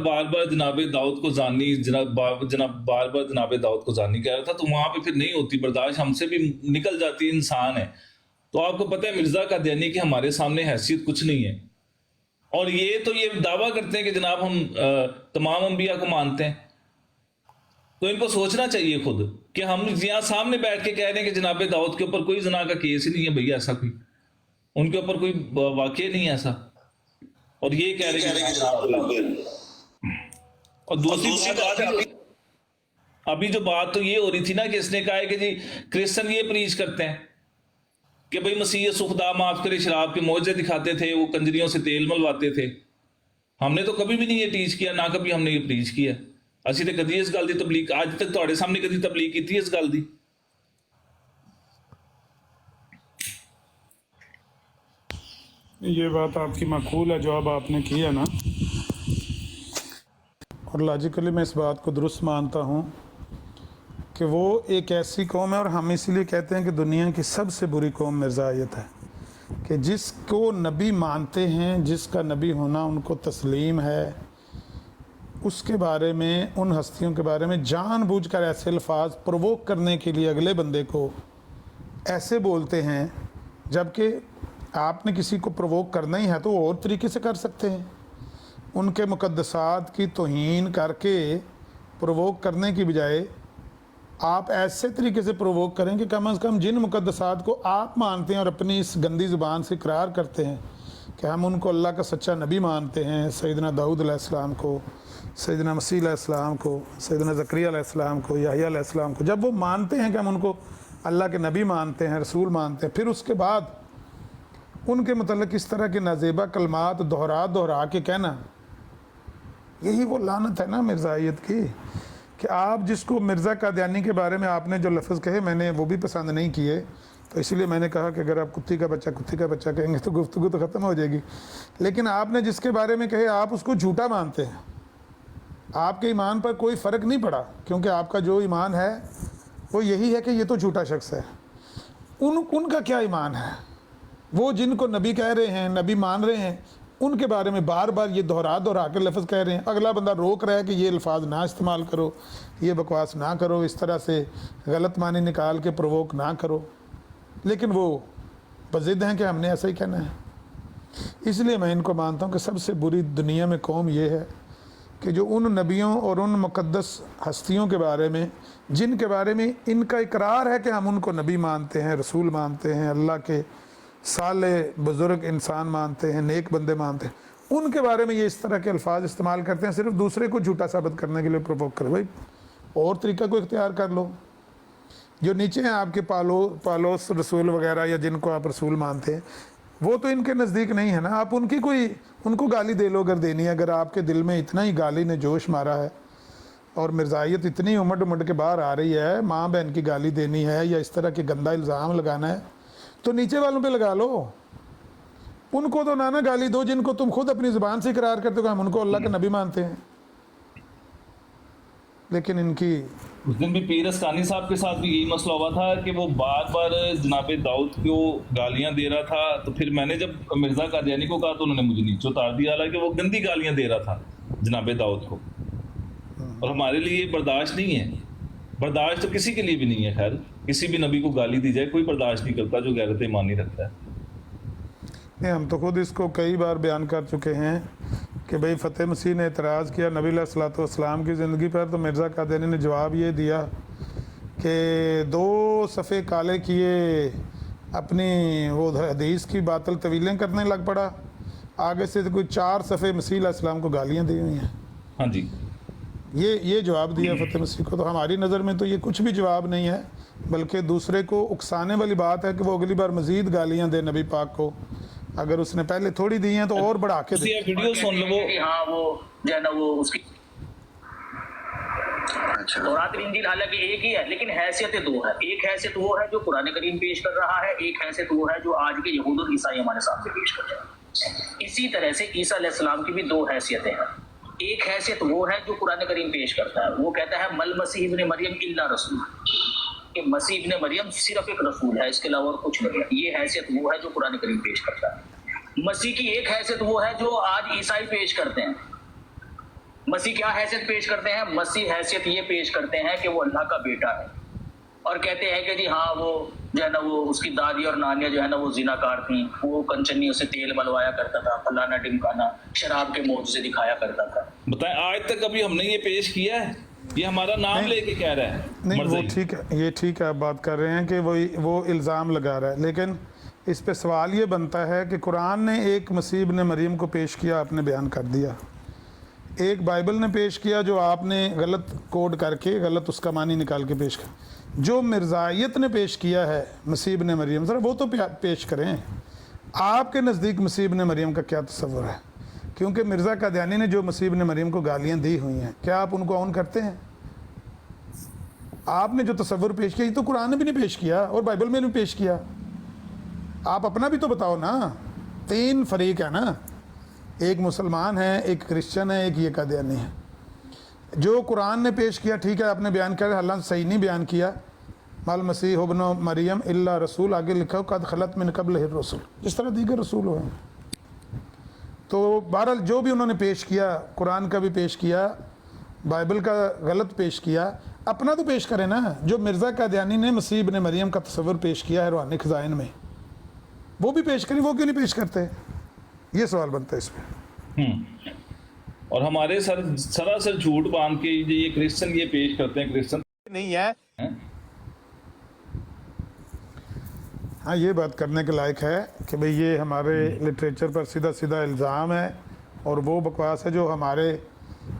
[SPEAKER 1] जनाब दाऊद को जानी बार बार जनाब दाऊद को जानी कह रहा था, तो वहाँ पे फिर नहीं होती बर्दाश्त, हमसे भी निकल जाती है, इंसान है। तो आपको पता है मिर्जा कादियानी की हमारे सामने हैसियत कुछ नहीं है, और ये दावा करते हैं कि जनाब हम तमाम अंबिया को मानते हैं। तो इनको सोचना चाहिए खुद कि हम यहाँ सामने बैठ के कह रहे हैं कि जनाब दाऊद के ऊपर कोई जना का केस ही नहीं है भैया, ऐसा कोई उनके ऊपर कोई वाकई नहीं है ऐसा, और ये कह रहे हैं। और दूसरी बात अभी जो बात तो ये हो रही थी ना कि इसने कहा है कि जी क्रिश्चियन ये प्रीच करते हैं कि भाई मसीह यसू खुदा माफ करे शराब के मौजे दिखाते थे, वो कंजरियों से तेल मलवाते थे। हमने तो कभी भी नहीं ये टीच किया, ना कभी हमने ये प्रीच किया। ਅਸੀਂ ਤੇ ਕਦੀ ਇਸ ਗੱਲ ਦੀ ਤਬਲੀਗ ਅੱਜ ਤੱਕ ਤੁਹਾਡੇ ਸਾਹਮਣੇ ਕਦੀ ਤਬਲੀਗ ਕੀਤੀ ਇਸ ਗੱਲ ਦੀ?
[SPEAKER 6] ये बात आपकी माकूल है जो अब आपने किया ना, और लॉजिकली मैं इस बात को दुरुस्त मानता हूँ कि वो एक ऐसी कौम है, और हम इसीलिए कहते हैं कि दुनिया की सबसे बुरी कौम मिर्ज़ायत है, कि जिसको नबी मानते हैं, जिसका नबी होना उनको तस्लीम है, उसके बारे में, उन हस्तियों के बारे में जानबूझकर ऐसे अल्फाज प्रोवोक करने के लिए अगले बंदे को ऐसे बोलते हैं, जबकि आपने किसी को प्रोवोक करना ही है तो और तरीके से कर सकते हैं। उनके मुक़द्दसात की तौहीन करके प्रोवोक करने की बजाय आप ऐसे तरीके से प्रोवोक करें कि कम से कम जिन मुक़द्दसात को आप मानते हैं और अपनी इस गंदी ज़ुबान से इकरार करते हैं कि हम उनको अल्लाह का सच्चा नबी मानते हैं, सैयदना दाऊद अलैहिस्सलाम को, सैयदना मसीह अलैहिस्सलाम को, सैयदना ज़करिया अलैहिस्सलाम को, याहया अलैहिस्सलाम को, जब वो मानते हैं कि हम उनको अल्लाह के नबी मानते हैं, रसूल मानते हैं, फिर उसके बाद उनके मतलब इस तरह के नाजेबा कलमात दोहरा के कहना, यही वो लानत है ना मिर्ज़ायत की, कि आप जिसको मिर्ज़ा कादियानी के बारे में आपने जो लफ्ज़ कहे मैंने वो भी पसंद नहीं किए, तो इसलिए मैंने कहा कि अगर आप कुत्ती का बच्चा कहेंगे तो गुफ्तगू तो ख़त्म हो जाएगी। लेकिन आपने जिसके बारे में कहे आप उसको झूठा मानते हैं, आपके ईमान पर कोई फ़र्क नहीं पड़ा, क्योंकि आपका जो ईमान है वो यही है कि ये तो झूठा शख्स है। उनका क्या ईमान है? वो जिनको नबी कह रहे हैं, नबी मान रहे हैं, उनके बारे में बार बार ये दोहरा के लफ्ज़ कह रहे हैं। अगला बंदा रोक रहा है कि ये अल्फाज ना इस्तेमाल करो, ये बकवास ना करो, इस तरह से गलत मानी निकाल के प्रोवोक ना करो, लेकिन वो बज़िद हैं कि हमने ऐसा ही कहना है। इसलिए मैं इनको मानता हूँ कि सबसे बुरी दुनिया में कौम ये है कि जो उन नबियों और उन मुक़द्दस हस्तियों के बारे में, जिनके बारे में इनका इकरार है कि हम उनको नबी मानते हैं, रसूल मानते हैं, अल्लाह के साले बुज़ुर्ग इंसान मानते हैं, नेक बंदे मानते हैं, उनके बारे में ये इस तरह के अल्फाज इस्तेमाल करते हैं सिर्फ दूसरे को झूठा साबित करने के लिए प्रोवोक कर। भाई और तरीका को इख्तियार कर लो। जो नीचे हैं आपके पालोस रसूल वगैरह या जिनको आप रसूल मानते हैं, वो तो इनके नज़दीक नहीं है ना। आप उनको गाली दे लो अगर देनी है। अगर आपके दिल में इतना ही गाली ने जोश मारा है और मिर्ज़ायत इतनी उमड़ के बाहर आ रही है, माँ बहन की गाली देनी है या इस तरह के गंदा इल्ज़ाम लगाना है, तो नीचे वालों पे लगा लो। उनको तो ना गाली दो जिनको तुम खुद अपनी ज़ुबान से इकरार करते हो कि हम उनको अल्लाह का नबी मानते हैं। लेकिन इनकी
[SPEAKER 1] उस दिन भी पीर अस्कानी साहब के साथ भी यही मसला हुआ था कि वो बार जनाब दाऊद को गालियां दे रहा था। तो फिर मैंने जब मिर्ज़ा कादियानी को कहा तो उन्होंने मुझे नीचे उतार दिया, हालांकि वो गंदी गालियां दे रहा था जनाब दाऊद को, और हमारे लिए ये बर्दाश्त नहीं है। बर्दाश्त तो किसी के लिए भी नहीं है। खैर किसी भी नबी को गाली दी जाए कोई बर्दाश्त नहीं करता जो गैरत ईमानी रखता है।
[SPEAKER 6] नहीं, हम तो खुद इसको कई बार बयान कर चुके हैं कि भाई फ़तेह मसीह ने एतराज़ किया नबी अलैहिस्सलाम की ज़िंदगी पर, तो मिर्ज़ा कादियानी ने जवाब ये दिया कि 2 सफ़े काले किए, अपनी वो हदीस की बातल तवीलें करने लग पड़ा। आगे से तो कोई 4 सफ़े मसीह अलैहिस्सलाम को गालियाँ दी हुई हैं।
[SPEAKER 1] हाँ जी,
[SPEAKER 6] ये जवाब दिया फ़तेह मसीह को। तो हमारी नज़र में तो ये कुछ भी जवाब नहीं है, बल्कि दूसरे को उकसाने वाली बात है कि वो अगली बार मज़ीद गालियाँ दे नबी पाक को, अगर उसने पहले थोड़ी दी हैं तो और बढ़ा के दे।
[SPEAKER 1] वीडियो सुन लो।
[SPEAKER 7] कि हाँ वो जो है ना वो उसकी तौरात और इंजील हालांकि एक ही है, लेकिन हैसियतें दो है। एक हैसियत वो है जो कुरान करीम पेश कर रहा है, एक हैसियत वो है जो आज के यहूद और ईसाई हमारे सामने पेश कर रहे हैं। इसी तरह से ईसा अलैहिस्सलाम की भी दो हैसियतें हैं। एक हैसियत वो है जो कुरान करीम पेश करता है, वो कहता है मल मसीह इब्ने मरियम इल्ला रसूल, कि मसीह इब्ने मरियम सिर्फ एक रसूल है, इसके अलावा और कुछ नहीं है। ये हैसियत वो है जो कुरान करीम पेश करता है। मसीह की एक हैसियत वो है जो आज ईसाई पेश करते हैं। मसीह क्या हैसियत पेश करते हैं? मसीह हैसियत ये पेश करते हैं कि वो अल्लाह का बेटा है, और कहते हैं कि जी हाँ वो जो है ना वो उसकी दादी और नानियाँ जो है ना वो जिनाकार थी, वो कंचनियों से तेल मलवाया करता था, फलाना ढिमकाना, शराब के मौत से दिखाया करता था।
[SPEAKER 1] बताएं आज तक अभी हमने ये पेश किया है? ये हमारा नाम लेके कह रहा है।
[SPEAKER 6] नहीं वो ठीक है, ये ठीक है, आप बात कर रहे हैं कि वो इल्ज़ाम लगा रहा है, लेकिन इस पे सवाल ये बनता है कि कुरान ने एक मसीह इब्ने मरियम को पेश किया, आपने बयान कर दिया। एक बाइबल ने पेश किया जो आपने गलत कोड करके गलत उसका मानी निकाल के पेश किया। जो मिर्ज़ायत ने पेश किया है मसीह इब्ने मरियम, ज़रा वो तो पेश करें। आपके नज़दीक मसीह इब्ने मरियम का क्या तस्वर है? क्योंकि मिर्ज़ा कादियानी ने जो मसीह इब्ने मरियम को गालियाँ दी हुई हैं, क्या आप उनको ऑन करते हैं? आपने जो तस्वर पेश किया ये तो कुरान ने भी नहीं पेश किया और बाइबल में नहीं पेश किया। आप अपना भी तो बताओ ना। तीन फरीक है ना, एक मुसलमान है, एक क्रिश्चियन है, एक ये कादियानी है। जो कुरान ने पेश किया ठीक है, आपने बयान किया, हालांकि सही नहीं बयान किया। मल मसीह इब्न मरियम इल्ला रसूल, आगे लिखा हो कद खलत मिन क़ब्लिहि रसूल, जिस तरह दीगर रसूल हुए। तो बहरहाल जो भी उन्होंने पेश किया, कुरान का भी पेश किया, बाइबल का गलत पेश किया, अपना तो पेश करें ना। जो मिर्ज़ा कादियानी ने मसीह इब्ने मरियम का तस्वर पेश किया है रूहानी खज़ाइन में, वो भी पेश करें, वो क्यों नहीं पेश करते? ये सवाल बनता है इस पर।
[SPEAKER 1] और हमारे सरासर झूठ बांध के ये क्रिश्चियन ये पेश करते हैं, क्रिश्चियन
[SPEAKER 3] नहीं है।
[SPEAKER 6] हाँ, ये बात करने के लायक है कि भाई ये हमारे लिटरेचर पर सीधा सीधा इल्ज़ाम है और वो बकवास है जो हमारे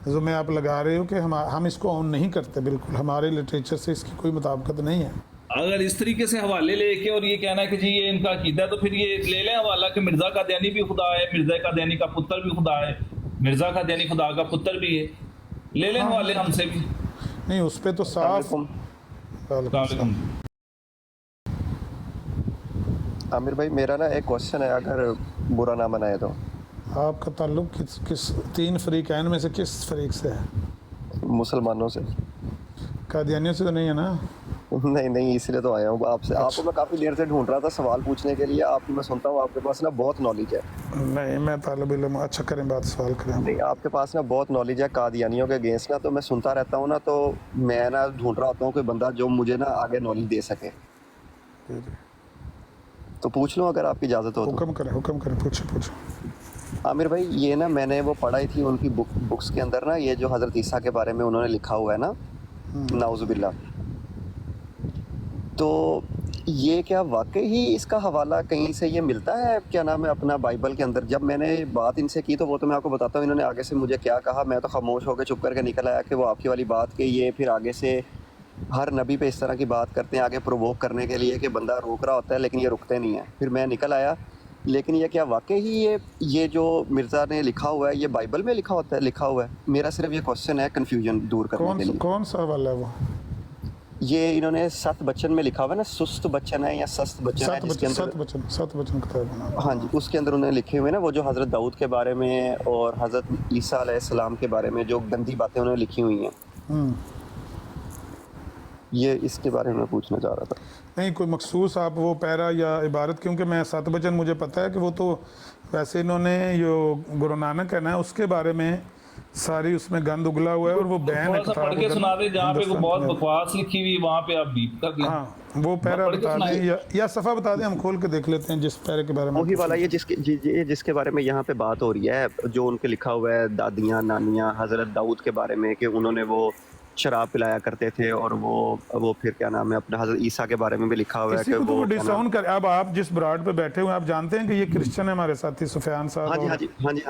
[SPEAKER 6] ज़ुम्मे आप लगा रहे हो कि हम इसको ऑन नहीं करते। बिल्कुल हमारे लिटरेचर से इसकी कोई मुताबिकत नहीं है।
[SPEAKER 1] अगर इस तरीके से हवाले लेके और ये कहना है कि जी ये इनका अकीदा है, तो फिर ये ले लें हवाला कि मिर्ज़ा कादियानी भी खुदा है, मिर्ज़ा कादियानी का पुत्र भी खुदा है, मिर्ज़ा कादियानी खुदा का पुत्र भी है, ले लें हवाले हमसे भी।
[SPEAKER 6] नहीं, उस पर तो साफ।
[SPEAKER 8] आमिर भाई मेरा ना एक क्वेश्चन है, अगर बुरा ना मनाए तो।
[SPEAKER 6] आपका ताल्लुक किस तीन फरीकैन में से किस फरीक से है?
[SPEAKER 8] मुसलमानों से।
[SPEAKER 6] कादियानियों से तो नहीं है ना?
[SPEAKER 8] नहीं इसलिए तो आया हूँ आपसे। आपको मैं काफ़ी देर से ढूंढ रहा था सवाल पूछने के लिए। आपकी मैं सुनता हूँ आपके पास ना बहुत नॉलेज है।
[SPEAKER 6] नहीं, मैं तालिब इल्म। अच्छा करें बात, सवाल करें।
[SPEAKER 8] नहीं, आपके पास ना बहुत नॉलेज है कादियानियों के अगेंस्ट ना, तो मैं सुनता रहता हूँ ना, तो मैं ना ढूंढ रहा होता हूँ कोई बंदा जो मुझे ना आगे नॉलेज दे सके। तो पूछ लूँ अगर आपकी इजाज़त हो तो?
[SPEAKER 6] हुक्म करें, पूछो।
[SPEAKER 8] आमिर भाई ये ना मैंने वो पढ़ाई थी उनकी बुक्स के अंदर ना, ये जो हज़रत ईसा के बारे में उन्होंने लिखा हुआ है ना, नाउज़ुबिल्लाह, तो ये क्या वाकई ही इसका हवाला कहीं से ये मिलता है, क्या नाम है, अपना बाइबल के अंदर? जब मैंने बात इनसे की तो वो तो मैं आपको बताता हूँ इन्होंने आगे से मुझे क्या कहा। मैं तो खामोश होकर चुप करके निकल आया कि वो आपकी वाली बात के ये फिर आगे से हर नबी पे इस तरह की बात करते हैं आगे प्रोवोक करने के लिए कि बंदा रोक रहा होता है लेकिन ये रुकते नहीं है। फिर मैं निकल आया। लेकिन ये क्या वाकई ही ये जो मिर्ज़ा ने लिखा हुआ है ये बाइबल में लिखा हुआ है? मेरा सिर्फ ये क्वेश्चन है कन्फ्यूजन दूर करने के लिए।
[SPEAKER 6] कौन सा वाला है वो?
[SPEAKER 8] ये इन्होंने 7 बचन में लिखा हुआ है ना, सुस्त बचन है या सस्त बचन है, जिसके अंदर
[SPEAKER 6] 7 बचन किताब बना।
[SPEAKER 8] हाँ जी, उसके अंदर उन्होंने लिखे हुए ना वो जो हज़रत दाऊद के बारे में और हज़रत ईसा अलैहिस्सलाम के बारे में जो गंदी बातें उन्होंने लिखी हुई हैं, ये इसके बारे में पूछना चाह रहा था।
[SPEAKER 6] नहीं, कोई मखसूस आप वो पैरा या इबारत? क्योंकि मैं 7 बचन मुझे पता है कि वो तो वैसे इन्होंने जो गुरु नानक है ना उसके बारे में सारी उसमें गंद उगला हुआ है और वो बैन है।
[SPEAKER 1] पढ़ के सुना दे जहाँ पे बहुत बकवास लिखी हुई, वहाँ पे आप बीप कर लें।
[SPEAKER 6] हाँ, वो पैरा बता दें या सफ़ा बता दें, हम खोल के देख लेते हैं जिस पैरे के बारे में।
[SPEAKER 8] वही वाला ये जिसके बारे में यहाँ पे बात हो रही है, जो उनके लिखा हुआ है दादियाँ नानियाँ हज़रत दाऊद के बारे में कि उन्होंने वो शराब पिलाया करते थे, और वो फिर क्या नाम है अपना हज़रत ईसा के बारे में भी लिखा हुआ है कि वो
[SPEAKER 6] डिसाउन कर। अब आप जिस ब्राड पे बैठे हुए आप जानते हैं कि ये क्रिश्चियन है हमारे साथी सुफियान साहब।
[SPEAKER 8] हाँ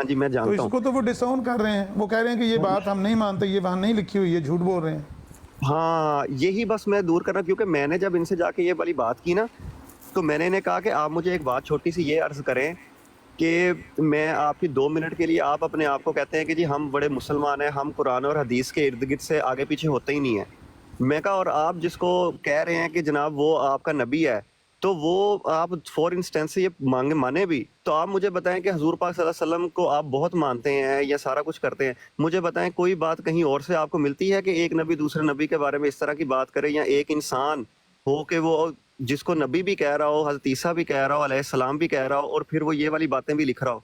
[SPEAKER 8] जी मैं जानता हूँ।
[SPEAKER 6] तो इसको तो वो डिसाउन कर रहे हैं, वो कह रहे हैं कि ये बात हम नहीं मानते, ये वहाँ नहीं लिखी हुई है, झूठ बोल रहे हैं।
[SPEAKER 8] हाँ, यही बस मैं दूर कर रहा, क्योंकि मैंने जब इनसे जाके ये वाली बात की ना तो मैंने इन्हें कहा कि आप मुझे एक बात छोटी सी ये अर्ज़ करें کہ میں آپ کی 2 منٹ کے لیے آپ اپنے آپ کو کہتے ہیں کہ جی ہم بڑے مسلمان ہیں, ہم قرآن اور حدیث کے ارد گرد سے آگے پیچھے ہوتے ہی نہیں ہیں. میں کہا اور آپ جس کو کہہ رہے ہیں کہ جناب وہ آپ کا نبی ہے, تو وہ آپ فور انسٹنس سے یہ مانے بھی, تو آپ مجھے بتائیں کہ حضور پاک صلی اللہ علیہ وسلم کو آپ بہت مانتے ہیں یا سارا کچھ کرتے ہیں, مجھے بتائیں کوئی بات کہیں اور سے آپ کو ملتی ہے کہ ایک نبی دوسرے نبی کے بارے میں اس طرح کی بات کرے, یا ایک انسان ہو کہ وہ جس کو نبی بھی کہہ رہا ہو, حضرت عیسیٰ بھی کہہ رہا ہو, علیہ السلام بھی کہہ رہا ہو, اور پھر وہ یہ والی باتیں بھی لکھ رہا ہو.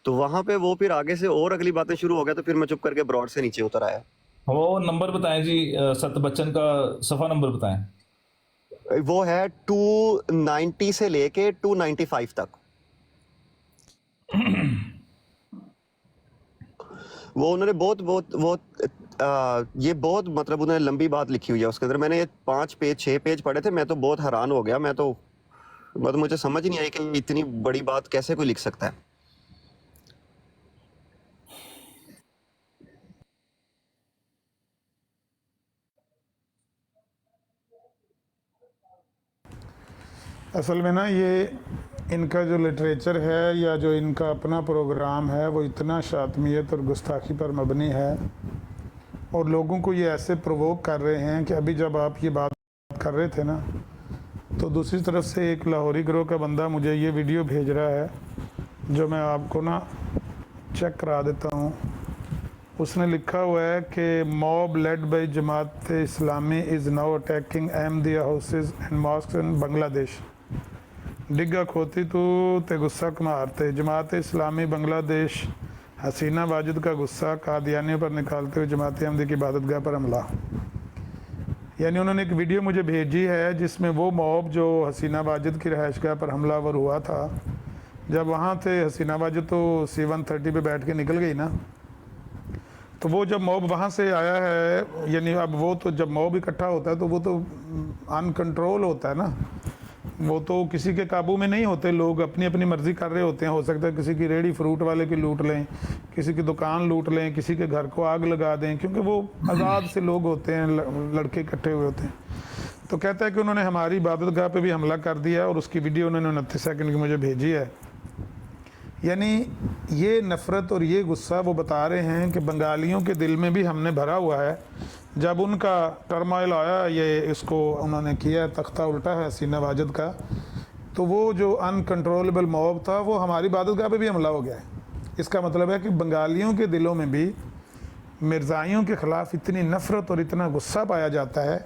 [SPEAKER 8] تو وہاں پہ وہ پھر آگے سے اور اگلی باتیں شروع ہو گیا, تو پھر میں چپ کر کے براڈ سے نیچے اتر آیا.
[SPEAKER 1] وہ نمبر بتائیں جی, ست بچن کا صفحہ نمبر بتائیں.
[SPEAKER 8] وہ ہے 290 سے لے کے 295 تک. وہ انہوں نے بہت یہ بہت مطلب انہوں نے لمبی بات لکھی ہوئی ہے اس کے اندر. میں نے 5 پیج 6 پیج پڑھے تھے, میں تو بہت حیران ہو گیا. میں تو مجھے سمجھ نہیں آئی کہ اتنی بڑی بات کیسے کوئی لکھ سکتا ہے.
[SPEAKER 6] اصل میں نا یہ ان کا جو لٹریچر ہے یا جو ان کا اپنا پروگرام ہے وہ اتنا شاطمیت اور گستاخی پر مبنی ہے, اور لوگوں کو یہ ایسے پرووک کر رہے ہیں کہ ابھی جب آپ یہ بات کر رہے تھے نا, تو دوسری طرف سے ایک لاہوری گروہ کا بندہ مجھے یہ ویڈیو بھیج رہا ہے جو میں آپ کو نا چیک کرا دیتا ہوں. اس نے لکھا ہوا ہے کہ mob lead by Jamaat Islami is now attacking Ahmadiyya houses and mosques in Bangladesh دیش. ڈگا کھوتی تو تے غصہ کمارتے. جماعت اسلامی بنگلہ دیش حسینہ واجد کا غصہ قادیانیوں پر نکالتے ہوئے جماعت احمدیہ کی عبادت گاہ پر حملہ. یعنی انہوں نے ایک ویڈیو مجھے بھیجی ہے جس میں وہ موب جو حسینہ واجد کی رہائش گاہ پر حملہ ور ہوا تھا, جب وہاں تھے حسینہ واجد تو C-130 پہ بیٹھ کے نکل گئی نا, تو وہ جب موب وہاں سے آیا ہے, یعنی اب وہ تو جب موب اکٹھا ہوتا ہے تو وہ تو ان کنٹرول ہوتا ہے نا, وہ تو کسی کے قابو میں نہیں ہوتے. لوگ اپنی اپنی مرضی کر رہے ہوتے ہیں. ہو سکتا ہے کسی کی ریڑھی فروٹ والے کی لوٹ لیں, کسی کی دکان لوٹ لیں, کسی کے گھر کو آگ لگا دیں, کیونکہ وہ آزاد سے لوگ ہوتے ہیں, لڑکے اکٹھے ہوئے ہوتے ہیں. تو کہتا ہے کہ انہوں نے ہماری عبادت گاہ پہ بھی حملہ کر دیا, اور اس کی ویڈیو انہوں نے 29 سیکنڈ کی مجھے بھیجی ہے. یعنی یہ نفرت اور یہ غصہ وہ بتا رہے ہیں کہ بنگالیوں کے دل میں بھی ہم نے بھرا ہوا ہے. جب ان کا ٹرمائل آیا, یہ اس کو انہوں نے کیا تختہ الٹا ہے حسینہ واجد کا, تو وہ جو ان کنٹرولبل موب تھا وہ ہماری عبادت گاہ پہ بھی حملہ ہو گیا ہے. اس کا مطلب ہے کہ بنگالیوں کے دلوں میں بھی مرزائیوں کے خلاف اتنی نفرت اور اتنا غصہ پایا جاتا ہے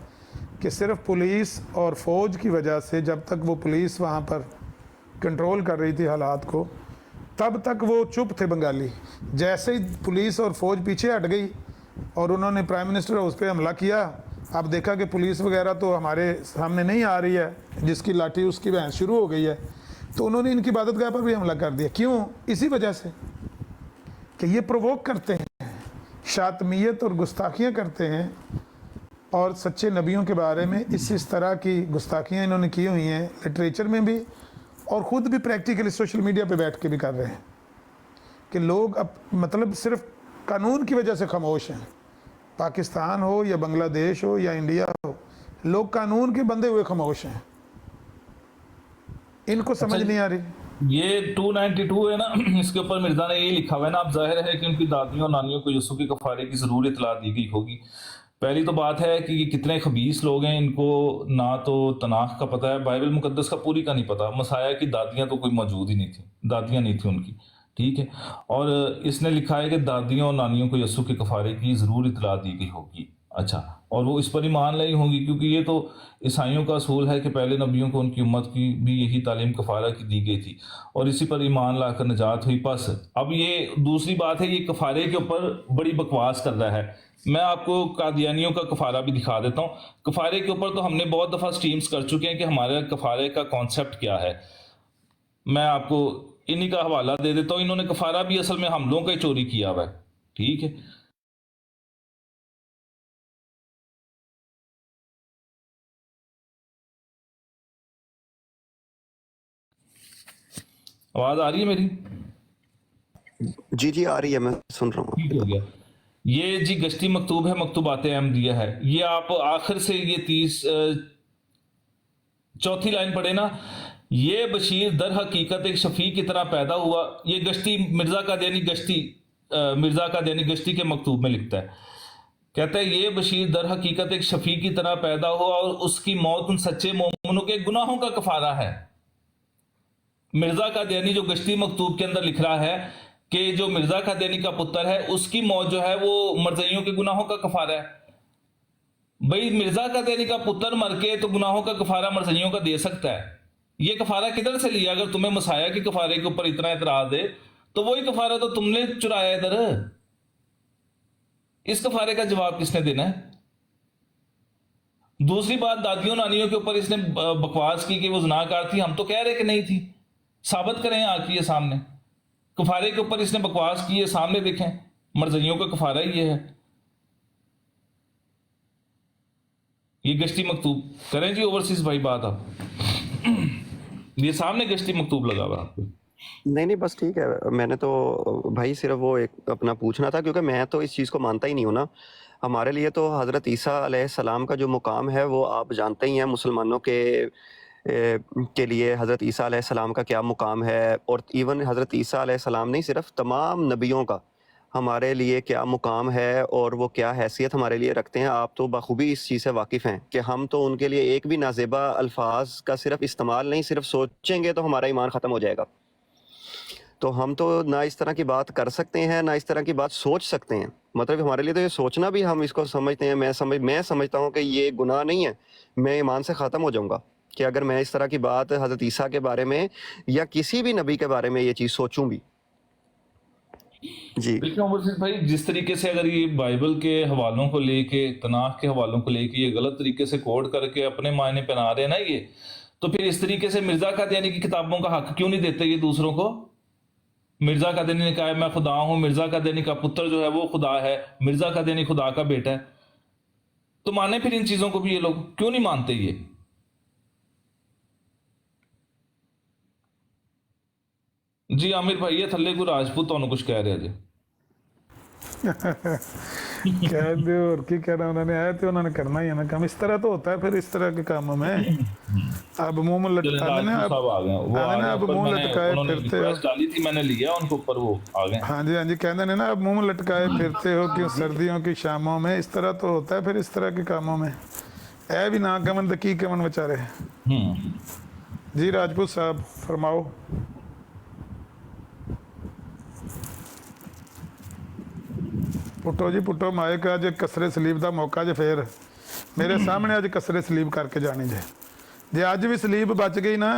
[SPEAKER 6] کہ صرف پولیس اور فوج کی وجہ سے, جب تک وہ پولیس وہاں پر کنٹرول کر رہی تھی حالات کو, تب تک وہ چپ تھے بنگالی. جیسے ہی پولیس اور فوج پیچھے ہٹ گئی اور انہوں نے پرائم منسٹر ہاؤس پہ حملہ کیا, اب دیکھا کہ پولیس وغیرہ تو ہمارے سامنے نہیں آ رہی ہے, جس کی لاٹھی اس کی بحث شروع ہو گئی ہے, تو انہوں نے ان کی عبادت گاہ پر بھی حملہ کر دیا. کیوں؟ اسی وجہ سے کہ یہ پرووک کرتے ہیں, شاطمیت اور گستاخیاں کرتے ہیں, اور سچے نبیوں کے بارے میں اس طرح کی گستاخیاں انہوں نے کی ہوئی ہیں لٹریچر میں بھی, اور خود بھی پریکٹیکلی سوشل میڈیا پہ بیٹھ کے بھی کر رہے ہیں کہ لوگ اب مطلب صرف قانون کی وجہ سے خاموش ہیں. پاکستان ہو یا بنگلہ دیش ہو یا انڈیا ہو, لوگ قانون کے بندے ہوئے خاموش ہیں. ان کو سمجھ نہیں آ رہی.
[SPEAKER 1] یہ 292 ہے نا, اس کے اوپر مرزا نے یہ لکھا ہوا ہے نا, اب ظاہر ہے کہ ان کی دادیوں اور نانیوں کو یسوع کے کفارے کی ضرور اطلاع دی گئی ہوگی. پہلی تو بات ہے کہ یہ کتنے خبیث لوگ ہیں, ان کو نہ تو تناخ کا پتہ ہے, بائبل مقدس کا پوری کا نہیں پتہ. مسیح کی دادیاں تو کوئی موجود ہی نہیں تھیں, دادیاں نہیں تھیں ان کی, ٹھیک ہے. اور اس نے لکھا ہے کہ دادیوں اور نانیوں کو یسوع کے کفارے کی ضرور اطلاع دی گئی ہوگی. اچھا, اور وہ اس پر ایمان لائی ہوں گی, کیونکہ یہ تو عیسائیوں کا اصول ہے کہ پہلے نبیوں کو ان کی امت کی بھی یہی تعلیم کفارہ کی دی گئی تھی, اور اسی پر ایمان لا کر نجات ہوئی. پس اب یہ دوسری بات ہے, یہ کفارے کے اوپر بڑی بکواس کر رہا ہے. میں آپ کو قادیانیوں کا کفارہ بھی دکھا دیتا ہوں. کفارے کے اوپر تو ہم نے بہت دفعہ سٹریمز کر چکے ہیں کہ ہمارے کفارے کا کانسیپٹ کیا ہے. میں آپ کو انہی کا حوالہ دے دیتا ہوں. انہوں نے کفارہ بھی اصل میں حملوں کا ہی چوری کیا ہوا ہے, ٹھیک ہے. آواز آ رہی ہے میری؟
[SPEAKER 8] جی آ رہی ہے, میں سن رہا ہوں.
[SPEAKER 1] ٹھیک ہو گیا. یہ جی گشتی مکتوب ہے, مکتوبات احمدیہ ہے. یہ آپ آخر سے یہ 34 لائن پڑھے نا, یہ بشیر در حقیقت ایک شفیع کی طرح پیدا ہوا. یہ گشتی مرزا قادیانی گشتی کے مکتوب میں لکھتا ہے, کہتا ہے یہ بشیر در حقیقت ایک شفیع کی طرح پیدا ہوا اور اس کی موت ان سچے مومنوں کے گناہوں کا کفارہ ہے. مرزا قادیانی جو گشتی مکتوب کے اندر لکھ رہا ہے کہ جو مرزا قادیانی کا پتر ہے اس کی موت جو ہے وہ مرزائیوں کے گناہوں کا کفارہ ہے. بھئی مرزا قادیانی کا پتر مر کے تو گناہوں کا کفارہ مرزائیوں کا دے سکتا ہے. یہ کفارہ کدھر سے لیا؟ اگر تمہیں مسیح کے کفارے کے اوپر اتنا اعتراض ہے تو وہی کفارہ تو تم نے چرایا ادھر. اس کفارے کا جواب کس نے دینا ہے؟ دوسری بات, دادیوں نانیوں کے اوپر اس نے بکواس کی کہ وہ زناکار تھی. ہم تو کہہ رہے کہ نہیں تھی, ثابت کریں آ کے یہ سامنے. کفارے کے اوپر اس نے بکواس کی ہے, سامنے دیکھیں, مرزائیوں کا کفارہ ہی یہ ہے. یہ گشتی مکتوب کریں جی اوورسیز بھائی بات, آپ یہ سامنے گشتی مکتوب لگا ہوا آپ کو.
[SPEAKER 8] نہیں بس ٹھیک ہے. میں نے تو بھائی صرف وہ ایک اپنا پوچھنا تھا کیونکہ میں تو اس چیز کو مانتا ہی نہیں ہوں نا. ہمارے لیے تو حضرت عیسیٰ علیہ السلام کا جو مقام ہے وہ آپ جانتے ہی ہیں. مسلمانوں کے لیے حضرت عیسیٰ علیہ السلام کا کیا مقام ہے, اور ایون حضرت عیسیٰ علیہ السلام نہیں, صرف تمام نبیوں کا ہمارے لیے کیا مقام ہے اور وہ کیا حیثیت ہمارے لیے رکھتے ہیں. آپ تو بخوبی اس چیز سے واقف ہیں کہ ہم تو ان کے لیے ایک بھی نازیبا الفاظ کا صرف استعمال نہیں, صرف سوچیں گے تو ہمارا ایمان ختم ہو جائے گا. تو ہم تو نہ اس طرح کی بات کر سکتے ہیں نہ اس طرح کی بات سوچ سکتے ہیں. مطلب ہمارے لیے تو یہ سوچنا بھی, ہم اس کو سمجھتے ہیں, میں سمجھتا ہوں کہ یہ گناہ نہیں ہے. میں ایمان سے ختم ہو جاؤں گا کہ اگر میں اس طرح کی بات حضرت عیسیٰ کے بارے میں یا کسی بھی نبی کے بارے میں یہ چیز سوچوں بھی. جی
[SPEAKER 1] دیکھیں عمر بھائی, جس طریقے سے اگر یہ بائبل کے حوالوں کو لے کے, تناخ کے حوالوں کو لے کے یہ غلط طریقے سے کوڈ کر کے اپنے معنی پہنا رہے ہیں نا یہ, تو پھر اس طریقے سے مرزا قادیانی کی کتابوں کا حق کیوں نہیں دیتے یہ دوسروں کو؟ مرزا قادیانی نے کہا ہے میں خدا ہوں, مرزا قادیانی کا پتر جو ہے وہ خدا ہے, مرزا قادیانی خدا کا بیٹا ہے. تو مانے پھر ان چیزوں کو بھی یہ لوگ کیوں نہیں مانتے؟ یہ جی عامر بھائی یہ تھلے کو راجپوت تو کچھ کہہ رہے جی.
[SPEAKER 6] کہہ دے اور کی کہنا, انہوں نے آئے تھے انہوں نے کرنا ہی ہے نا کام. اس طرح تو ہوتا ہے پھر اس طرح کے کاموں میں. اب منہ لٹکائے پھرتے ہو,
[SPEAKER 1] ڈالی تھی میں نے لیا ان کے اوپر, وہ آ گئے.
[SPEAKER 6] ہاں جی کہتے ہیں نا اب منہ لٹکائے پھرتے ہو کیوں سردیوں کی شاموں میں. اس طرح تو ہوتا ہے پھر اس طرح کے کاموں میں. اے بھی نہ کمن دکی کمن بچارے. جی راجپوت صاحب فرماؤ. پٹو جی پٹو مائک اج کسرے سلیب دا موقع جے, پھر میرے سامنے اج کسرے سلیب کر کے جانی جے. جے اج بھی سلیب بچ گئی نا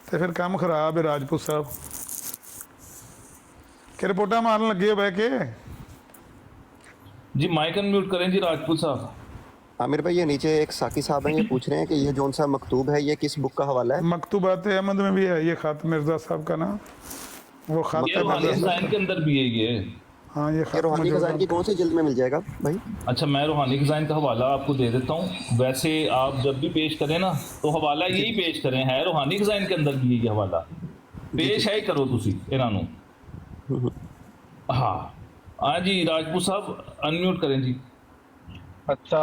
[SPEAKER 6] تو پھر کام خراب ہے راجپوت صاحب. کہ رپورٹاں مارن لگے بہ کے.
[SPEAKER 1] جی مائک انمیوٹ کریں جی راجپوت صاحب.
[SPEAKER 8] عامر بھائی یہ نیچے ایک ساقی صاحب ہیں, یہ پوچھ رہے ہیں کہ یہ جون سا مکتوب ہے یہ کس بک کا حوالہ ہے؟
[SPEAKER 6] مکتوبات احمد میں بھی ہے یہ خط مرزا صاحب کا نا, وہ خط
[SPEAKER 1] روحانی خزائن کے اندر بھی ہے یہ.
[SPEAKER 6] ہاں یہ
[SPEAKER 8] روحانی خزائن کی کون سی جلد میں مل جائے گا بھائی؟
[SPEAKER 1] اچھا میں روحانی خزائن کا حوالہ آپ کو دے دیتا ہوں. ویسے آپ جب بھی پیش کریں نا تو حوالہ یہی پیش کریں, ہے روحانی خزائن کے اندر بھی یہ حوالہ پیش ہے کرو تسی انہوں. ہاں جی راجپوت صاحب انمیوٹ کریں جی.
[SPEAKER 9] اچھا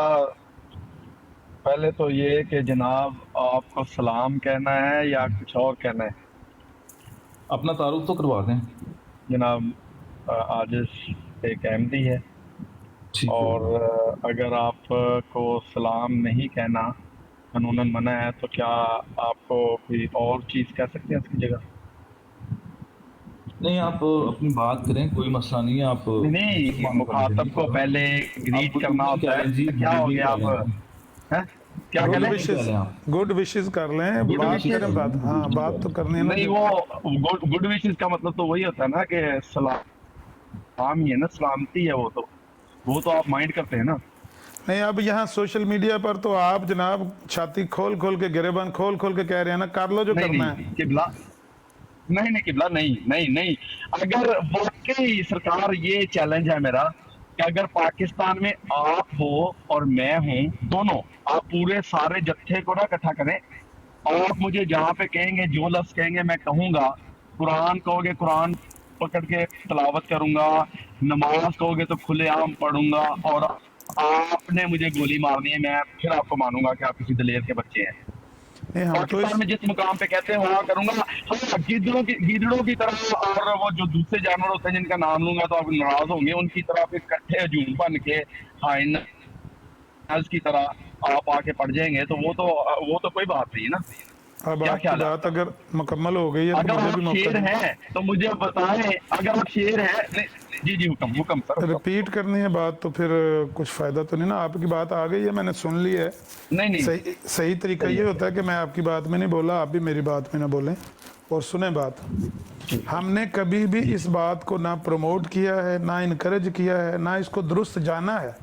[SPEAKER 9] پہلے تو یہ کہ جناب آپ کو سلام کہنا ہے یا کچھ اور کہنا ہے؟
[SPEAKER 1] اپنا تعارف تو کروا دیں.
[SPEAKER 9] جناب عاجز ایک احمدی ہے, اور اگر آپ کو سلام نہیں کہنا قانوناً منع ہے تو کیا آپ کو کوئی اور چیز کہہ سکتے ہیں اس کی جگہ؟
[SPEAKER 1] نہیں آپ اپنی بات کریں, کوئی مسئلہ نہیں ہے. آپ
[SPEAKER 9] نہیں مخاطب کو پہلے گریٹ کرنا ہوتا ہے. کیا ہو گیا آپ کیا
[SPEAKER 6] گڈ وشز کر لیں, بات کریں, بات ہاں بات تو کرنی ہے.
[SPEAKER 9] نہیں وہ گڈ وشز کا مطلب تو وہی ہوتا ہے نا کہ سلام ہی ہے نا, سلامتی ہے, وہ تو آپ مائنڈ کرتے ہیں نا.
[SPEAKER 6] نہیں اب یہاں سوشل میڈیا پر تو آپ جناب چھاتی کھول کھول کے گریبان کھول کھول کے کہہ رہے ہیں نا کر لو جو کرنا ہے.
[SPEAKER 9] نہیں قبلہ نہیں. اگر واقعی سرکار یہ چیلنج ہے میرا کہ اگر پاکستان میں آپ ہو اور میں ہوں, دونوں آپ پورے سارے جتھے کو نہ اکٹھا کریں, آپ مجھے جہاں پہ کہیں گے جو لفظ کہیں گے میں کہوں گا. قرآن کہو گے قرآن پکڑ کے تلاوت کروں گا, نماز کہو گے تو کھلے عام پڑھوں گا, اور آپ نے مجھے گولی مارنی ہے میں پھر آپ کو مانوں گا کہ آپ کسی دلیر کے بچے ہیں.
[SPEAKER 6] नहीं, हम तो
[SPEAKER 9] पाकिस्तान में जिस मुकाम पे कहते हैं वहाँ करूंगा। हाँ, गीदड़ों की तरह, और वो जो दूसरे जानवर होते हैं जिनका नाम लूंगा तो आप नाराज होंगे, उनकी तरह फिर इकट्ठे हजूम बन के हाइनाज की तरह आप आके पड़ जाएंगे, तो वो तो कोई बात नहीं है ना।
[SPEAKER 6] अब
[SPEAKER 9] क्या
[SPEAKER 6] आपकी
[SPEAKER 9] ख्याल है?
[SPEAKER 6] बात अगर मुकम्मल हो गई है तो
[SPEAKER 9] अगर
[SPEAKER 6] मुझे
[SPEAKER 9] आप
[SPEAKER 6] भी मौका
[SPEAKER 9] शेर
[SPEAKER 6] दें।
[SPEAKER 9] हैं तो मुझे बताएं, अगर आप शेर हैं। जी हुक्म सर।
[SPEAKER 6] रिपीट करनी है बात तो फिर कुछ फायदा तो नहीं ना। आपकी बात आ गई है, मैंने सुन ली है।
[SPEAKER 9] नहीं
[SPEAKER 6] सही तरीका ये होता है कि मैं आपकी बात में नहीं बोला, आप भी मेरी बात में ना बोलें और सुने बात। हमने कभी भी इस बात को ना प्रमोट किया है, ना इनकरेज किया है, ना इसको दुरुस्त जाना है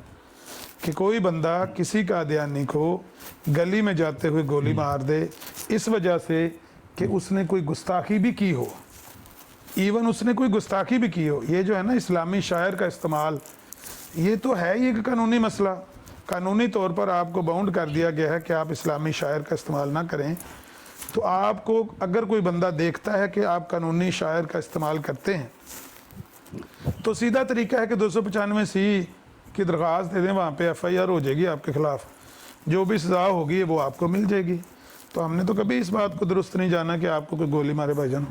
[SPEAKER 6] कि कोई बंदा किसी कादियानी को गली में जाते हुए गोली मार दे इस वजह से कि उसने कोई गुस्ताखी भी की हो, इवन उसने कोई गुस्ताखी भी की हो। ये जो है ना इस्लामी शायर का इस्तेमाल, ये तो है ही एक कानूनी मसला। कानूनी तौर पर आपको बाउंड कर दिया गया है कि आप इस्लामी शायर का इस्तेमाल ना करें। तो आपको अगर कोई बंदा देखता है कि आप कानूनी शायर का इस्तेमाल करते हैं तो सीधा तरीका है कि 295C की दरख्वास्त दे दें, वहाँ पे FIR हो जाएगी आपके ख़िलाफ़, जो भी सज़ा होगी वो आपको मिल जाएगी। तो हमने तो कभी इस बात को दुरुस्त नहीं जाना कि आपको कोई गोली मारे भाईजान।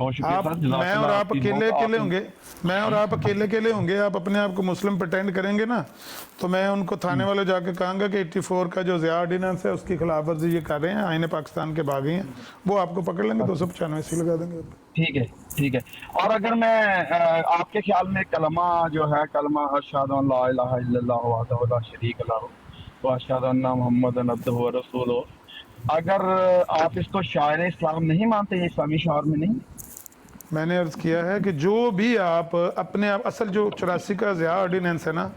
[SPEAKER 6] आप मैं और आप अकेले होंगे, मैं और आप अकेले होंगे, आप अपने आप को मुस्लिम प्रटेंड करेंगे ना, तो मैं उनको थाने वाले जाके कहूँगा कि 84 का जो ज़िया ऑर्डिनेंस है उसकी खिलाफ वर्जी ये कर रहे हैं, आईने पाकिस्तान के बागी हैं, वो आपको पकड़ लेंगे, 295C लगा देंगे।
[SPEAKER 9] ठीक है। और अगर मैं आपके ख्याल में कलमा जो है, कलमा अशहदु अन ला इलाहा इल्लल्लाह वहदहु ला शरीक लहू व अशहदु अन्ना मुहम्मदन अब्दुहु व रसूलुहु, अगर आप इसको शायर इस्लाम नहीं मानते, इस्लामी शायर में नहीं?
[SPEAKER 6] मैंने अर्ज किया है कि जो भी आप अपने आप, असल जो 84 का ज़िया ऑर्डिनेंस है ना,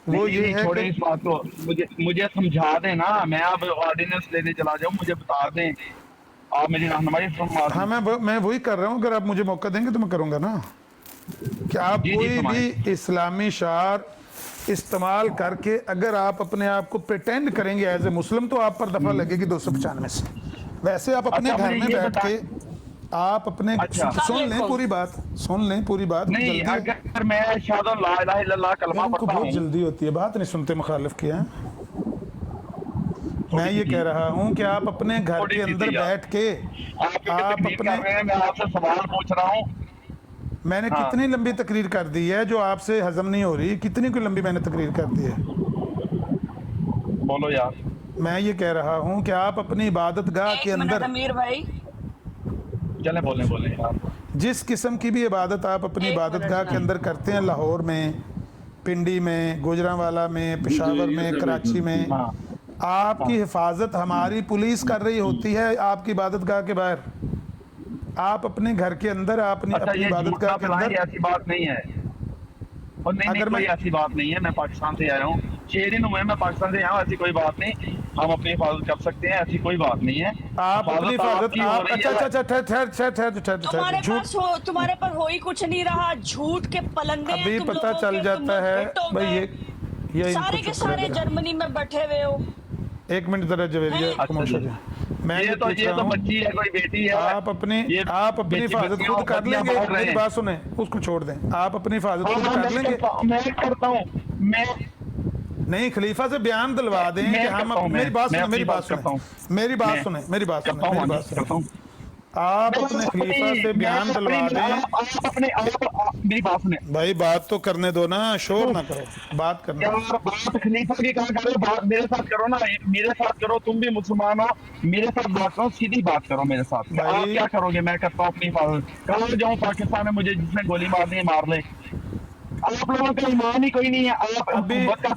[SPEAKER 6] वो ये है
[SPEAKER 9] छोड़े
[SPEAKER 6] कि
[SPEAKER 9] इस बात को, मुझे समझा दें ना, मैं अब ऑर्डिनेंस लेने चला जाऊं, मुझे बता दें, आप मेरी रहनुमाई फरमा दें।
[SPEAKER 6] हाँ, मैं वही कर रहा हूँ। अगर आप मुझे मौका देंगे तो मैं करूँगा ना कि आप कोई भी इस्लामी शार इस्तेमाल करके अगर आप अपने आप को प्रिटेंड करेंगे एज ए मुस्लिम तो आप पर दफा लगेगी 295 से। वैसे आप अपने घर में बैठ के आप अपने सुन लें पूरी बात
[SPEAKER 9] नहीं, अगर मैं अशहदु ला इलाहा इल्लल्लाह कलमा
[SPEAKER 6] उनको
[SPEAKER 9] पढ़ता
[SPEAKER 6] बहुत
[SPEAKER 9] हूं,
[SPEAKER 6] जल्दी होती है, बात नहीं सुनते, मुखालिफ किया है। मैं ये कह रहा हूँ कि आप अपने घर के अंदर बैठ के आप अपने,
[SPEAKER 9] मैं आपसे सवाल पूछ रहा हूँ।
[SPEAKER 6] मैंने कितनी लंबी तकरीर कर दी है जो आपसे हजम नहीं हो रही, कितनी कोई लंबी मैंने तकरीर कर दी है?
[SPEAKER 9] बोलो यार।
[SPEAKER 6] मैं ये कह रहा हूँ कि आप अपनी इबादत गाह के अंदर,
[SPEAKER 10] अमीर भाई
[SPEAKER 9] चले बोले यार,
[SPEAKER 6] जिस किस्म की भी इबादत आप अपनी इबादत गाह के अंदर करते हैं, लाहौर में, पिंडी में, गुजरांवाला में, पेशावर में, कराची में, आपकी हिफाजत हमारी पुलिस कर रही होती है आपकी इबादत गाह के बाहर। आप अपने घर के अंदर अपनी इबादत गाह के अंदर,
[SPEAKER 9] ऐसी बात नहीं है, और नहीं कोई ऐसी बात नहीं है। मैं पाकिस्तान से आया हूँ, 6 दिन हुए मैं पाकिस्तान से आया हूँ, ऐसी कोई बात नहीं, हम अपनी हिफाजत कर सकते हैं, ऐसी कोई बात नहीं है।
[SPEAKER 6] आप अपनी हिफाजत, आप अच्छा
[SPEAKER 10] ठहर, तुम्हारे पर हो ही कुछ नहीं रहा, झूठ के पलंगे
[SPEAKER 6] अभी पता चल जाता है भाई। ये
[SPEAKER 10] सारे के सारे जर्मनी में बैठे हुए हो।
[SPEAKER 6] एक मिनट जरा जवेरिया खामोश हो जाए। मैं
[SPEAKER 9] ये तो बच्ची है, कोई बेटी है,
[SPEAKER 6] आप अपनी हिफाजत खुद कर लेंगे। मेरी बात सुने, उसको छोड़ दें, आप अपनी हिफाजत खुद कर लेंगे।
[SPEAKER 9] मैं करता हूँ, मैं
[SPEAKER 6] नहीं, खलीफा से बयान दिलवा दें कि हम, मेरी बात सुने, आप अपने खलीफा से बयान दिलवा दें।
[SPEAKER 9] मेरी बात सुने
[SPEAKER 6] भाई, बात तो करने दो ना, शोर ना करो, बात करने दो।
[SPEAKER 9] बात खलीफा की कहा करो, बात मेरे साथ करो ना, मेरे साथ करो, तुम भी मुसलमान हो, मेरे साथ बात करो, सीधी बात करो मेरे साथ। आप क्या करोगे? मैं करता हूँ अपनी हिफाजत। कहाँ जाऊँ? पाकिस्तान में मुझे जिसने गोली मारनी है मार ले। आप लोगों का ईमान ही कोई नहीं है। आप
[SPEAKER 6] अभी पता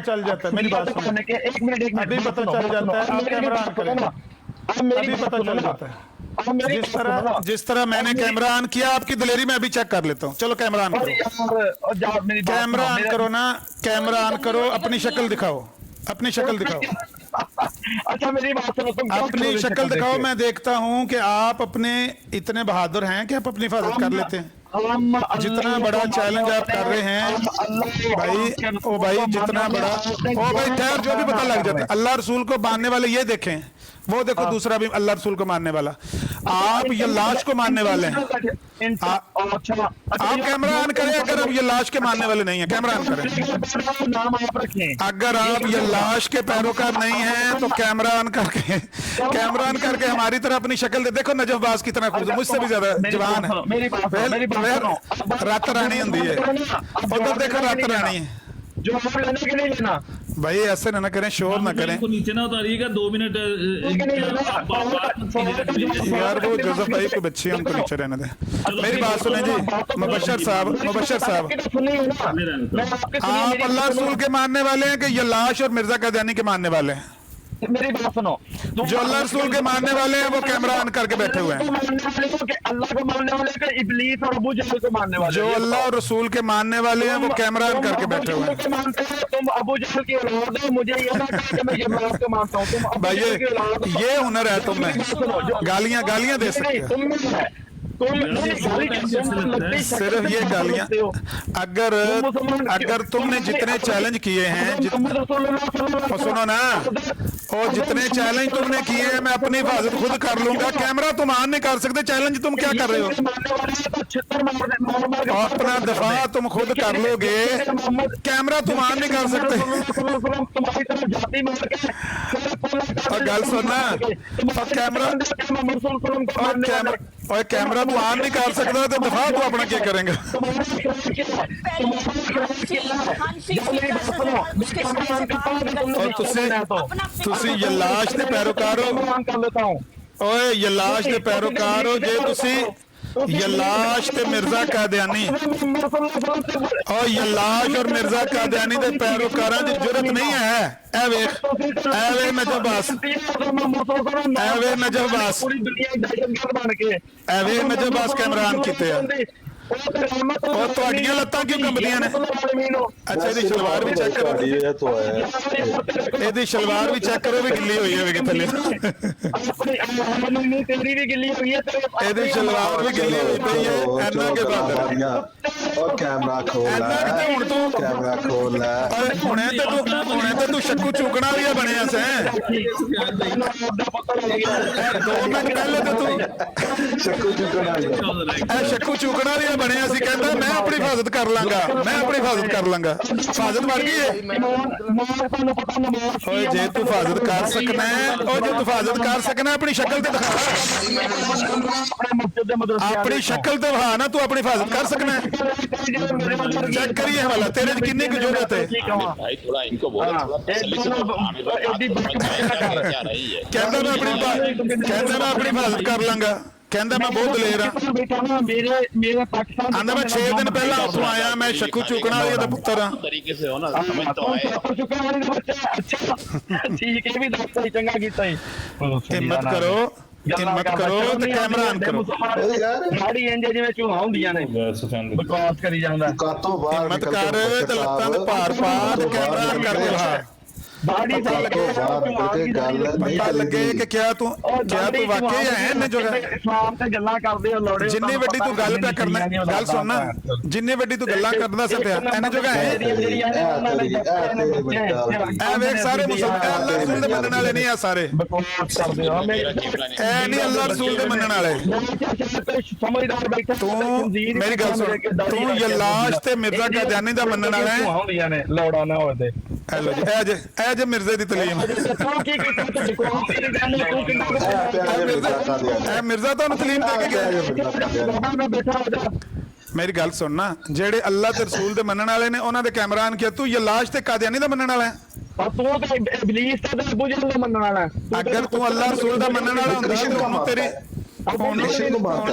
[SPEAKER 6] चल जाता है, मेरी बात सुनो,
[SPEAKER 9] एक मिनट
[SPEAKER 6] अभी पता चल जाता है, आप कैमरा ऑन करें, अभी पता चल जाता है। जिस तरह मैंने कैमरा ऑन किया, आपकी दिलेरी में अभी चेक कर लेता हूँ। चलो कैमरा ऑन करो, कैमरा ऑन करो ना, कैमरा ऑन करो, अपनी शक्ल दिखाओ, अपनी शक्ल दिखाओ,
[SPEAKER 9] अच्छा मेरी बात सुनो,
[SPEAKER 6] अपनी शक्ल दिखाओ। मैं देखता हूँ कि आप अपने इतने बहादुर हैं कि आप अपनी हिफाजत कर लेते हैं। जितना बड़ा चैलेंज आप कर रहे हैं भाई, ओ भाई जितना बड़ा, ओ भाई ठहर, जो भी पता लग जाता है। अल्लाह रसूल को मानने वाले ये देखें, वो देखो दूसरा भी अल्लाह रसूल को मानने वाला, आप ये लाश को मानने वाले हैं।
[SPEAKER 9] अच्छा,
[SPEAKER 6] आप कैमरा ऑन करें अगर आप ये लाश के मानने वाले नहीं है, कैमरा ऑन करें।
[SPEAKER 9] नाम आप रखें।
[SPEAKER 6] अगर आप ये लाश के पैरोकार नहीं हैं तो कैमरा ऑन करके हमारी तरह अपनी शक्ल दे। देखो नजफ बाज कितना खूबसूरत, मुझसे भी ज्यादा जवान है।
[SPEAKER 9] मेरी बात सुनो।
[SPEAKER 6] रात रानी होती है, उधर देखो रात रानी है।
[SPEAKER 9] जो आप लेना कि नहीं लेना
[SPEAKER 6] भाई ऐसे ना करें, शोर ना करें
[SPEAKER 1] इनको नीचे ना उतारिएगा, 2 मिनट
[SPEAKER 6] यार। वो जोसेफ भाई को बच्चे हैं, उनको नीचे रहने दें। मेरी बात सुने जी मुबशर साहब, आप अल्लाह रसूल के मानने वाले हैं कि ये लाश और मिर्जा कादियानी के मानने वाले हैं?
[SPEAKER 9] मेरी बात सुनो,
[SPEAKER 6] जो अल्लाह रसूल के मानने वाले हैं वो कैमरा ऑन करके बैठे हुए हैं।
[SPEAKER 9] अल्लाह को मानने वाले के इब्लीस और अबू जहल को मानने वाले,
[SPEAKER 6] जो अल्लाह और रसूल के मानने वाले हैं वो कैमरा ऑन करके बैठे हुए हैं।
[SPEAKER 9] तुम अबू जहल की औलाद हो, मुझे ये ना कहो कि मैं जमात को मानता हूँ। तुम
[SPEAKER 6] भाई ये हुनर है तुम में, गालियां दे सकते हो। सिर्फ ये गालियां। अगर तुमने जितने चैलेंज किए हैं, सुनो ना, और जितने चैलेंज तुमने किए हैं मैं अपनी हिफाजत खुद कर लूंगा। कैमरा तुम ऑन नहीं कर सकते, चैलेंज तुम क्या कर रहे हो? अपना दफा तुम खुद कर लोगे, कैमरा तुम ऑन नहीं कर सकते। और गल सुनना, और कैमरा तू ऑन नहीं कर सकता तो दफा तू अपना क्या करेंगे? ਤੁਸੀਂ ये लाश के पैरोकार हो, ओए ये लाश के पैरोकार हो जे ਤੁਸੀਂ, ये लाश ते मिर्जा कादियानी और ये लाश और मिर्जा कादियानी के पैरोकारां दी जुरत नहीं है। ए वे नजफ बास, कैमरा ऑन कीते हैं। और ਤੁਹਾਡੀਆਂ ਲੱਤਾਂ ਕਿਉਂ ਕੰਬਦੀਆਂ ਨੇ? ਅੱਛਾ ਇਹਦੀ ਸ਼ਲਵਾਰ ਵੀ ਚੈੱਕ ਕਰੋ, ਇਹਦੀ ਸ਼ਲਵਾਰ ਵੀ ਚੈੱਕ ਕਰੋ ਵੀ ਗਿੱਲੀ ਹੋਈ ਹੋਵੇਗੀ ਥੱਲੇ।
[SPEAKER 9] तेरी भी गिल्ली हुई है,
[SPEAKER 6] ਇਹਦੀ ਸ਼ਲਵਾਰ ਵੀ ਗਿੱਲੀ ਹੋਈ ਪਈ ਹੈ। ਐਨਾ ਕੇ ਬਾਅਦ
[SPEAKER 11] ਉਹ ਕੈਮਰਾ ਖੋਲ ਲੈ,
[SPEAKER 6] ਹੁਣ ਤੂੰ
[SPEAKER 11] ਕੈਮਰਾ ਖੋਲ ਲੈ।
[SPEAKER 6] ਹੁਣੇ ਤੇ ਤੂੰ ਸ਼ੱਕੂ ਚੂਕਣਾ ਵੀ ਬਣਿਆ ਸੈਂ। 2 ਮਿੰਟ ਪਹਿਲੇ ਤੇ ਤੂੰ
[SPEAKER 11] ਸ਼ੱਕੂ ਚੁੱਕਣਾ
[SPEAKER 6] ਸ਼ੱਕੂ ਚੂਕਣਾ ਵੀ ਬਣਿਆ ਸੀ, ਕਹਿੰਦਾ ਮੈਂ ਆਪਣੀ ਹਿਫਾਜ਼ਤ ਕਰ ਲਾਂਗਾ, ਮੈਂ ਆਪਣੀ ਹਿਫਾਜ਼ਤ ਕਰ ਲਾਂਗਾ। ਹਿਫਾਜ਼ਤ ਬਣ ਗਈ ਹੈ। ਓਏ ਜੇ ਤੂੰ ਹਿਫਾਜ਼ਤ ਕਰ ਸਕਣਾ, ਉਹ ਜੇ ਤੂੰ ਹਿਫਾਜ਼ਤ ਕਰ ਸਕਣਾ ਆਪਣੀ ਸ਼ਕਲ ਤੇ ਦਿਖਾ, ਆਪਣੀ ਸ਼ਕਲ ਤੇ ਦਿਖਾ ਨਾ, ਤੂੰ ਆਪਣੀ ਹਿਫਾਜ਼ਤ ਕਰ ਸਕਣਾ। ਚੈੱਕ ਕਰੀਏ ਹਵਾਲਾ ਤੇਰੇ ਚ ਕਿੰਨੀ ਕੁ ਜ਼ਰੂਰਤ ਹੈ। ਕਹਿੰਦਾ ਮੈਂ ਆਪਣੀ ਹਿਫਾਜ਼ਤ ਕਰ ਲਾਂਗਾ, ਕਹਿੰਦਾ ਮੈਂ ਬਹੁਤ ਦਲੇਰ ਆ। ਆਂਦਾ ਮੈਂ 6 ਦਿਨ ਪਹਿਲਾਂ ਉੱਥੋਂ ਆਇਆ, ਮੈਂ ਸ਼ੱਕੂ ਚੂਕਣਾ ਵਾਲੇ ਦਾ ਪੁੱਤਰ ਆ। ਹਿੰਮਤ ਕਰੋ ਤੇ ਕੈਮਰਾ ਆਨ ਕਰੋ।
[SPEAKER 9] ਜਿਵੇਂ ਚੂਹਾ ਹੁੰਦੀਆਂ ਨੇ, ਬਕਵਾਸ ਕਰੀ ਜਾਂਦਾ।
[SPEAKER 11] ਕਾਤੋਂ ਬਾਹਰ
[SPEAKER 6] ਹਿੰਮਤ ਕਰ ਤੇ ਲੱਤਾਂ ਦੇ ਭਾਰ ਪਾ ਤੇ ਕੈਮਰਾ ਆਨ ਕਰ ਦੇ।
[SPEAKER 11] ਪਤਾ
[SPEAKER 6] ਲੱਗੇ ਕਿ ਕਿਆ ਤੂੰ ਵਾਕਈ ਹੈ ਇੰਨੇ ਜਗ੍ਹਾ।
[SPEAKER 9] ਇਸਲਾਮ ਤੇ ਗੱਲਾਂ ਕਰਦੇ ਹੋ ਲੋੜੇ,
[SPEAKER 6] ਜਿੰਨੀ ਵੱਡੀ ਤੂੰ ਗੱਲ ਪਿਆ ਕਰਨਾ, ਗੱਲ ਸੁਣਨਾ, ਜਿੰਨੀ ਵੱਡੀ ਤੂੰ ਗੱਲਾਂ ਕਰਦਾ ਸੀ ਪਿਆ ਇੰਨੇ ਜਗ੍ਹਾ ਹੈ। ਇਹ ਵੇਖ ਸਾਰੇ ਮੁਸਲਮਾਨ ਅੱਲਾਹ ਰਸੂਲ ਦੇ ਮੰਨਣ ਵਾਲੇ ਨਹੀਂ ਆ, ਸਾਰੇ
[SPEAKER 9] ਬਕਵਾਸ ਕਰਦੇ ਹੋ।
[SPEAKER 6] ਇਹ ਨਹੀਂ ਅੱਲਾਹ ਰਸੂਲ ਦੇ ਮੰਨਣ ਵਾਲੇ।
[SPEAKER 9] ਸਮਝਦਾਰ ਬੈਠਾ
[SPEAKER 6] ਤੂੰ ਮੇਰੀ ਗੱਲ ਸੁਣ, ਤੂੰ ਇਹ ਲਾਸ਼ ਤੇ ਮਿਰਜ਼ਾ ਕਾਦੀਆਨੀ ਦਾ ਮੰਨਣ ਵਾਲਾ ਹੈ।
[SPEAKER 9] ਹੁੰਦੀਆਂ ਨੇ ਲੋੜਾ ਨਾ ਹੋਵੇ।
[SPEAKER 6] ਹੈਲੋ ਜੀ, ਇਹ ਜੇ ਮਿਰਜ਼ੇ ਦੀ ਤਲੀਮ। ਮਿਰਜ਼ਾ ਤੁਹਾਨੂੰ ਤਲੀਮ ਦੇ ਕੇ ਗਿਆ। ਮੇਰੀ ਗੱਲ ਸੁਣਨਾ, ਜਿਹੜੇ ਅੱਲਾਹ ਤੇ ਰਸੂਲ ਦੇ ਮੰਨਣ ਵਾਲੇ ਨੇ ਉਹਨਾਂ ਦੇ ਕੈਮਰਾ ਆਨ ਕੀਤਾ, ਤੂੰ ਇਹ ਲਾਸ਼ ਤੇ ਕਾਦੀਆਨੀ ਦਾ ਮੰਨਣ ਵਾਲਾ ਹੈ।
[SPEAKER 9] ਤੂੰ ਤਾਂ ਇਬਲੀਸ ਤੇ ਅਬੂ ਜਹਲ ਦਾ ਮੰਨਣ ਵਾਲਾ।
[SPEAKER 6] ਅਗਰ ਤੂੰ ਅੱਲਾਹ ਰਸੂਲ ਦਾ ਮੰਨਣ ਵਾਲਾ ਹੁੰਦਾ ਤਾਂ ਤੇਰੀ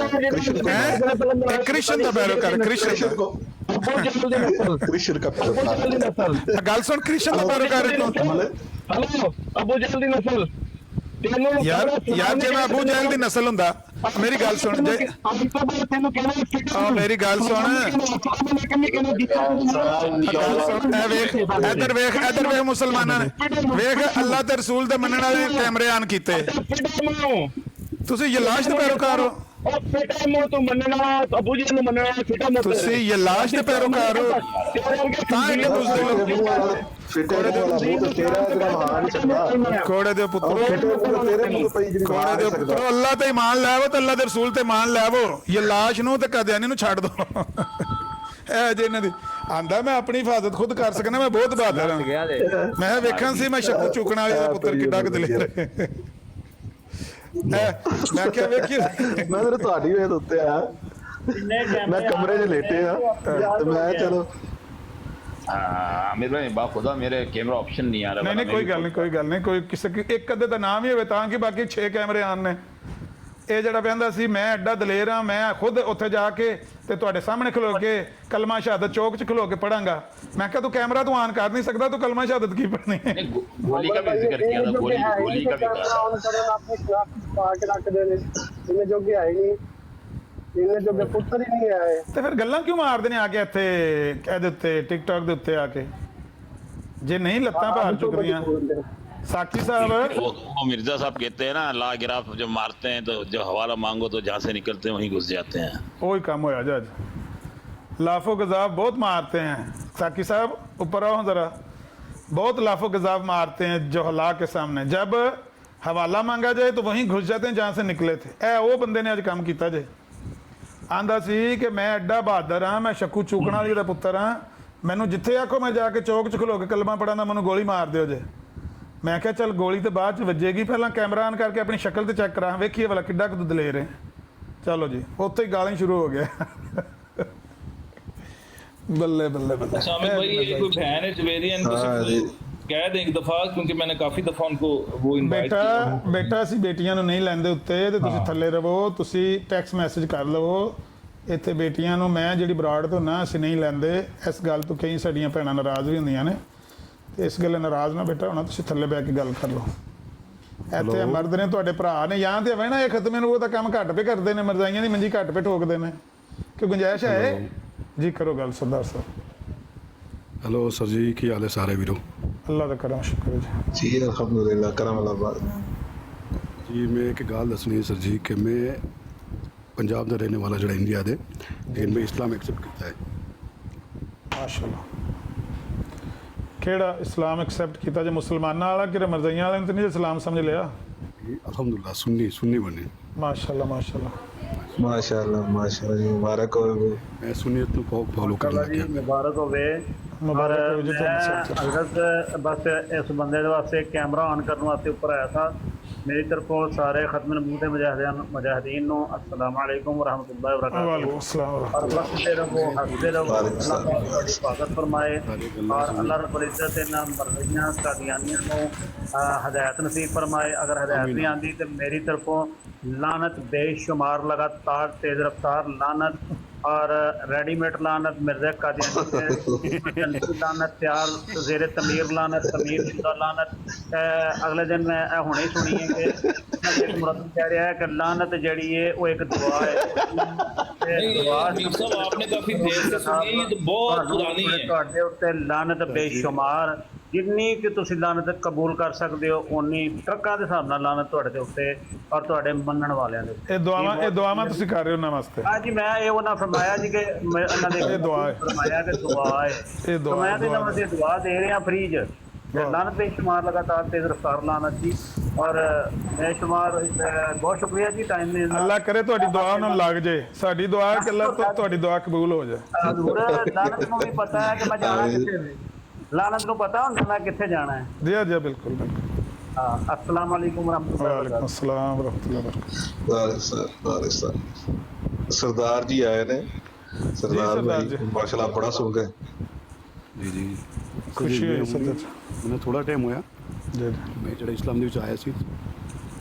[SPEAKER 6] ਕ੍ਰਿਸ਼ਨ ਦਾ ਪੈਰੋਕਾਰ, ਕ੍ਰਿਸ਼ਨ ਗੱਲ ਸੁਣ, ਕ੍ਰਿਸ਼ਨ ਦਾ ਪੈਰੋਕਾਰ
[SPEAKER 9] ਅਬੂ ਜਹਲ ਦੀ ਨਸਲ।
[SPEAKER 6] ਯਾਰ ਜੇ ਮੈਂ ਅਬੂ ਜਹਲ ਦੀ ਨਸਲ ਹੁੰਦਾ, ਮੇਰੀ ਗੱਲ ਸੁਣ, ਮੇਰੀ ਗੱਲ ਸੁਣ, ਇੱਧਰ ਵੇਖ ਮੁਸਲਮਾਨਾਂ ਨੇ, ਵੇਖ ਅੱਲਾਹ ਤੇ ਰਸੂਲ ਦੇ ਮੰਨਣ ਵਾਲੇ ਕੈਮਰੇ ਆਨ ਕੀਤੇ। ਤੁਸੀਂ ਇਹ ਲਾਸ਼ ਦੇ ਪੈਰੋਕਾਰ ਹੋ।
[SPEAKER 9] और फिटा मुंह तू मनना अबू जी ने मनना फिटा मुंह
[SPEAKER 6] ਤੁਸੀਂ ਇਹ ਲਾਸ਼ ਦੇ ਪੈਰੋਕਾਰ ਹੋ ਤਾਂ ਇਹਨੇ ਪੁੱਛਦੇ ਲੋਕ
[SPEAKER 11] ਫਿੱਟੇ ਮੂੰਹ ਵਾਲਾ ਮੂੰਹ ਤੇ ਤੇਰਾ ਜਿਹੜਾ ਮਹਾਨ ਨਹੀਂ ਸਕਦਾ
[SPEAKER 6] ਕੋੜੇ ਦੇ ਪੁੱਤਰ
[SPEAKER 11] ਫਿੱਟੇ ਮੂੰਹ ਤੇ ਤੇਰੇ ਮੂੰਹ ਪਈ ਜਿਹੜੀ
[SPEAKER 6] ਕੋੜੇ
[SPEAKER 11] ਮਾਰ
[SPEAKER 6] ਦੇ
[SPEAKER 11] ਨਹੀਂ
[SPEAKER 6] ਪੁੱਤਰ
[SPEAKER 11] ਸਕਦਾ
[SPEAKER 6] ਅੱਲਾ ਤੇ ਈਮਾਨ ਲੈਵੋ ਤੇ ਅੱਲਾ ਦੇ ਰਸੂਲ ਤੇ ਈਮਾਨ ਲੈਵੋ ਇਹ ਲਾਸ਼ ਨੂੰ ਤੇ ਕਦਿਆਨੀ ਨੂੰ ਛੱਡ ਦੋ ਇਹ ਜੇ ਇਹਨਾਂ ਦੀ ਆਂਦਾ ਮੈਂ ਆਪਣੀ ਹਿਫਾਜ਼ਤ ਖੁਦ ਕਰ ਸਕਣਾ ਮੈਂ ਬਹੁਤ ਬਹਾਦਰ ਹਾਂ ਮੈਂ ਵੇਖਣ ਸੀ ਮੈਂ ਸ਼ੱਕੂ ਚੁੱਕਣ ਵਾਲੇ ਦਾ ਪੁੱਤਰ ਕਿੱਡਾ ਕੁ ਦਲੇਰ ਹੈ ਮੈਂ ਕਿਹਾ ਵੇਖੀ
[SPEAKER 11] ਮੈਂ ਤਾਂ ਤੁਹਾਡੀ ਵੇਦ ਉੱਤੇ ਆ ਮੈਂ ਕਮਰੇ 'ਚ ਲੇਟੇ ਆ ਤੇ ਮੈਂ ਚਲੋ
[SPEAKER 1] आमिर भाई बाखुदा मेरे कैमरा ऑप्शन नहीं आ रहा
[SPEAKER 6] नहीं नहीं कोई गल नहीं कोई किसी एक अद्धे का नाम ही होवे तां कि बाकी 6 कैमरे आन ने ਇਹ ਜਿਹੜਾ ਕਹਿੰਦਾ ਸੀ ਮੈਂ ਐਡਾ ਦਲੇਰ ਹਾਂ ਮੈਂ ਖੁਦ ਉੱਥੇ ਜਾ ਕੇ ਤੇ ਤੁਹਾਡੇ ਸਾਹਮਣੇ ਖਲੋ ਕੇ ਕਲਮਾ ਸ਼ਹਾਦਤ ਚੌਕ 'ਚ ਖਲੋ ਕੇ ਪੜਾਂਗਾ ਮੈਂ ਕਿਹਾ ਤੂੰ ਕੈਮਰਾ ਤੂੰ ਆਨ ਕਰ ਨਹੀਂ ਸਕਦਾ ਤੂੰ ਕਲਮਾ ਸ਼ਹਾਦਤ ਕੀ ਪੜਨੀ ਹੈ
[SPEAKER 1] गोली का भी जिक्र किया था गोली का भी कहा
[SPEAKER 6] ਤੇ ਫਿਰ ਗੱਲਾਂ ਕਿਉਂ ਮਾਰਦੇ ਨੇ ਆ ਕੇ ਇੱਥੇ ਇਹਦੇ ਉੱਤੇ ਟਿਕਟੌਕ ਦੇ ਉੱਤੇ ਆ ਕੇ ਜੇ ਨਹੀਂ ਲੱਤਾਂ ਭਾਰ ਚੁੱਕਦੀਆਂ साकी साहब
[SPEAKER 1] वो मिर्जा साहब कहते हैं ना ला गिराफ जब मारते हैं तो जब हवाला मांगो तो जहाँ से निकलते हैं वहीं घुस जाते हैं
[SPEAKER 6] वही काम होया जज लाफो गजाब बहुत मारते हैं साकी साहब ऊपर आओ जरा बहुत लाफो गजाब मारते हैं जो हला के सामने जब हवाला मांगा जाए तो वहीं घुस जाते हैं जहाँ से निकले थे ए वो बंदे ने अज काम किया जे आंदा सी कि मैं एडा बहादुर हाँ मैं शक्कू चूकण वाली दा पुत्तर हाँ मैनू जिथे आखो मैं जाके चौक च खलो के कलमा पढ़ा मैनू गोली मार दिओ जे मैं क्या चल गोली तो बाद च वजेगी पहला कैमरा ऑन करके अपनी शक्ल तो चेक करा वेखिए वाला किड्डा कुछ दलेर है चलो जी उत्थे ही गाली शुरू हो गया बल्ले बल्ले बल्ले
[SPEAKER 1] शामिल भाई ये कोई बहन है जवेरी इनको कह दें एक दफा क्योंकि मैंने काफी दफा उनको वो इनवाइट किया
[SPEAKER 6] बेटा ਅਸੀਂ ਬੇਟੀਆਂ ਨੂੰ ਨਹੀਂ ਲੈਂਦੇ ਉੱਤੇ ਤੇ ਤੁਸੀਂ ਥੱਲੇ ਰਹੋ ਤੁਸੀਂ ਟੈਕਸਟ ਮੈਸੇਜ ਕਰ ਲਵੋ ਇੱਥੇ ਬੇਟੀਆਂ ਨੂੰ ਮੈਂ ਜਿਹੜੀ ਬਰਾੜ ਤੋਂ ਨਾ ਅਸੀਂ ਨਹੀਂ ਲੈਂਦੇ ਇਸ ਗੱਲ ਤੋਂ ਕਈ ਸਾਡੀਆਂ ਭੈਣਾਂ ਨਾਰਾਜ਼ ਵੀ ਹੁੰਦੀਆਂ ਨੇ ਤੇ ਇਸ ਗੱਲ ਨਾਰਾਜ਼ ਨਾ ਬੇਟਾ ਹੋਣਾ ਤੁਸੀਂ ਥੱਲੇ ਬੈ ਕੇ ਗੱਲ ਕਰ ਲਓ ਇੱਥੇ ਮਰਦ ਨੇ ਤੁਹਾਡੇ ਭਰਾ ਨੇ ਜਾਂ ਤੇ ਹੋਵੇ ਨਾ ਇਹ ਖਤਮੇ ਨੂੰ ਉਹ ਤਾਂ ਕੰਮ ਘੱਟ ਪੇ ਕਰਦੇ ਨੇ ਮਰਜ਼ਾਈਆਂ ਦੀ ਮੰਜੀ ਘੱਟ ਪੇ ਠੋਕਦੇ ਨੇ ਕਿ ਗੁੰਜਾਇਸ਼ ਹੈ ਜੀ ਕਰੋ ਗੱਲ ਸਰਦਾਰ ਸਾਹਿਬ
[SPEAKER 12] हेलो सर जी की हाल है सारे वीरों
[SPEAKER 6] अल्लाह का करम शुक्र जी
[SPEAKER 11] ਜੀ ਅਲਹਮਦੁਲਿਲਾ ਕਰਮ ਅੱਲਾਹ ਬਾਦ
[SPEAKER 12] जी मैं एक गल दसनी है सर जी कि मैं पंजाब का रहने वाला जड़ा इंडिया दे लेकिन मैं इस्लाम एक्सेप्ट किया है
[SPEAKER 6] माशाअल्लाह ਕਿਹੜਾ ਇਸਲਾਮ ਐਕਸੈਪਟ ਕੀਤਾ ਜੇ ਮੁਸਲਮਾਨਾਂ ਵਾਲਾ ਕਿ ਮਰਜ਼ਾਈਆਂ ਵਾਲੇ ਨੇ ਤਾਂ ਨਹੀਂ ਇਸਲਾਮ ਸਮਝ ਲਿਆ
[SPEAKER 12] अल्हम्दुलिल्लाह सुन्नी बने
[SPEAKER 6] माशाअल्लाह माशाअल्लाह
[SPEAKER 11] ਮਾਸ਼ਾਅੱਲਾ ਜੀ ਮੁਬਾਰਕ ਹੋਵੇ
[SPEAKER 12] मैं सुन्नियत को फॉलो कर लगा
[SPEAKER 13] मुबारक होवे
[SPEAKER 6] मुबारक हो जी
[SPEAKER 13] हजरत बस इस बंदे दे वास्ते कैमरा ऑन करने वास्ते ऊपर आया था मेरी तरफों सारे खत्म नबूत मुजाहिदीन नो अस्सलाम वालेकुम व रहमतुल्लाहि व बरकातहू और बसते रहो हंसते रहो अल्लाह पाक तुम्हारी हिफाजत फरमाए और अल्लाह रब्बुल इज्जत इन्हां मरज़ियां कादियानियां नो हदायत नसीब फरमाए अगर हदायत नहीं आती तो मेरी तरफों लानत बेशुमार लगातार तेज रफ्तार लानत और रेडीमेड लानत मिर्जा कादियानी लानत तैयार ज़ेरे तमीर लानत तमीर शुदा लानत अगले दिन मैं हुणे सुनी है कि मुरब्बी कह रहा है कि लानत जड़ी है वो एक दुआ है
[SPEAKER 1] आपने काफी देर से सुनी है तो बहुत पुरानी है
[SPEAKER 13] ਤੁਹਾਡੇ ਉੱਤੇ ਲਾਨਤ ਬੇਸ਼ੁਮਾਰ ਜਿੰਨੀ ਕਿ ਤੁਸੀਂ ਲਾਨਤ ਕਬੂਲ ਕਰ ਸਕਦੇ ਹੋ ਉਨੀ ਟਰੱਕਾਂ ਦੇ ਹਿਸਾਬ ਨਾਲ ਲਾਨਤ ਤੁਹਾਡੇ ਦੇ ਉੱਤੇ ਔਰ ਤੁਹਾਡੇ ਮੰਨਣ ਵਾਲਿਆਂ ਦੇ ਉੱਤੇ
[SPEAKER 6] ਇਹ ਦੁਆਵਾਂ ਤੁਸੀਂ ਕਰ ਰਹੇ ਹੋ ਉਹਨਾਂ ਵਾਸਤੇ
[SPEAKER 13] ਹਾਂਜੀ ਮੈਂ ਇਹ ਉਹਨਾਂ ਫਰਮਾਇਆ ਜੀ ਕਿ ਉਹਨਾਂ ਦੇ
[SPEAKER 6] ਦੁਆ ਹੈ
[SPEAKER 13] ਫਰਮਾਇਆ ਕਿ ਦੁਆ ਹੈ
[SPEAKER 6] ਇਹ ਦੁਆ
[SPEAKER 13] ਮੈਂ ਤੇ ਇਹਨਾਂ ਨੂੰ ਦੁਆ ਦੇ ਰਿਹਾ ਫਰੀਜ ਲਾਨਤ ਬੇਸ਼ੁਮਾਰ ਲਗਾਤਾਰ ਤੇਜ਼ ਰਫ਼ਤਾਰ ਲਾਨਤ ਜੀ और बेशुमार बहुत शुक्रिया जी टाइम में
[SPEAKER 6] अल्लाह करे ਤੁਹਾਡੀ ਦੁਆ ਨੂੰ ਲੱਗ ਜੇ ਸਾਡੀ ਦੁਆ ਹੈ ਕਿ ਅੱਲਾਹ ਤੁਹਾਡੀ ਦੁਆ ਕਬੂਲ ਹੋ ਜਾਏ
[SPEAKER 13] ਹਜ਼ੂਰ ਲਾਨਤ ਨੂੰ ਵੀ ਪਤਾ ਹੈ ਕਿ ਮੈਂ ਜਾਣਾ ਕਿੱਥੇ ਹੈ ਲਾਨਤ ਨੂੰ ਪਤਾ ਹੁੰਦਾ ਮੈਂ ਕਿੱਥੇ ਜਾਣਾ ਹੈ
[SPEAKER 6] ਜੀ ਜੀ ਬਿਲਕੁਲ ਬਿਲਕੁਲ
[SPEAKER 13] ਹਾਂ अस्सलाम वालेकुम रहमतुल्लाहि
[SPEAKER 6] वालेकुम अस्सलाम रहमतुल्लाहि
[SPEAKER 11] ਵਾਲੇਕੁਮ ਸਰਦਾਰ ਜੀ ਆਏ ਨੇ ਸਰਦਾਰ ਭਾਈ ਮਾਸ਼ਾਅੱਲਾ ਬੜਾ ਸੁਣ ਗਏ
[SPEAKER 12] जी जी
[SPEAKER 6] खुशी है सरदार
[SPEAKER 12] मैंने थोड़ा टाइम होया
[SPEAKER 6] जी
[SPEAKER 12] मैं ਜਿਹੜਾ ਇਸਲਾਮ ਦੇ ਵਿੱਚ ਆਇਆ ਸੀ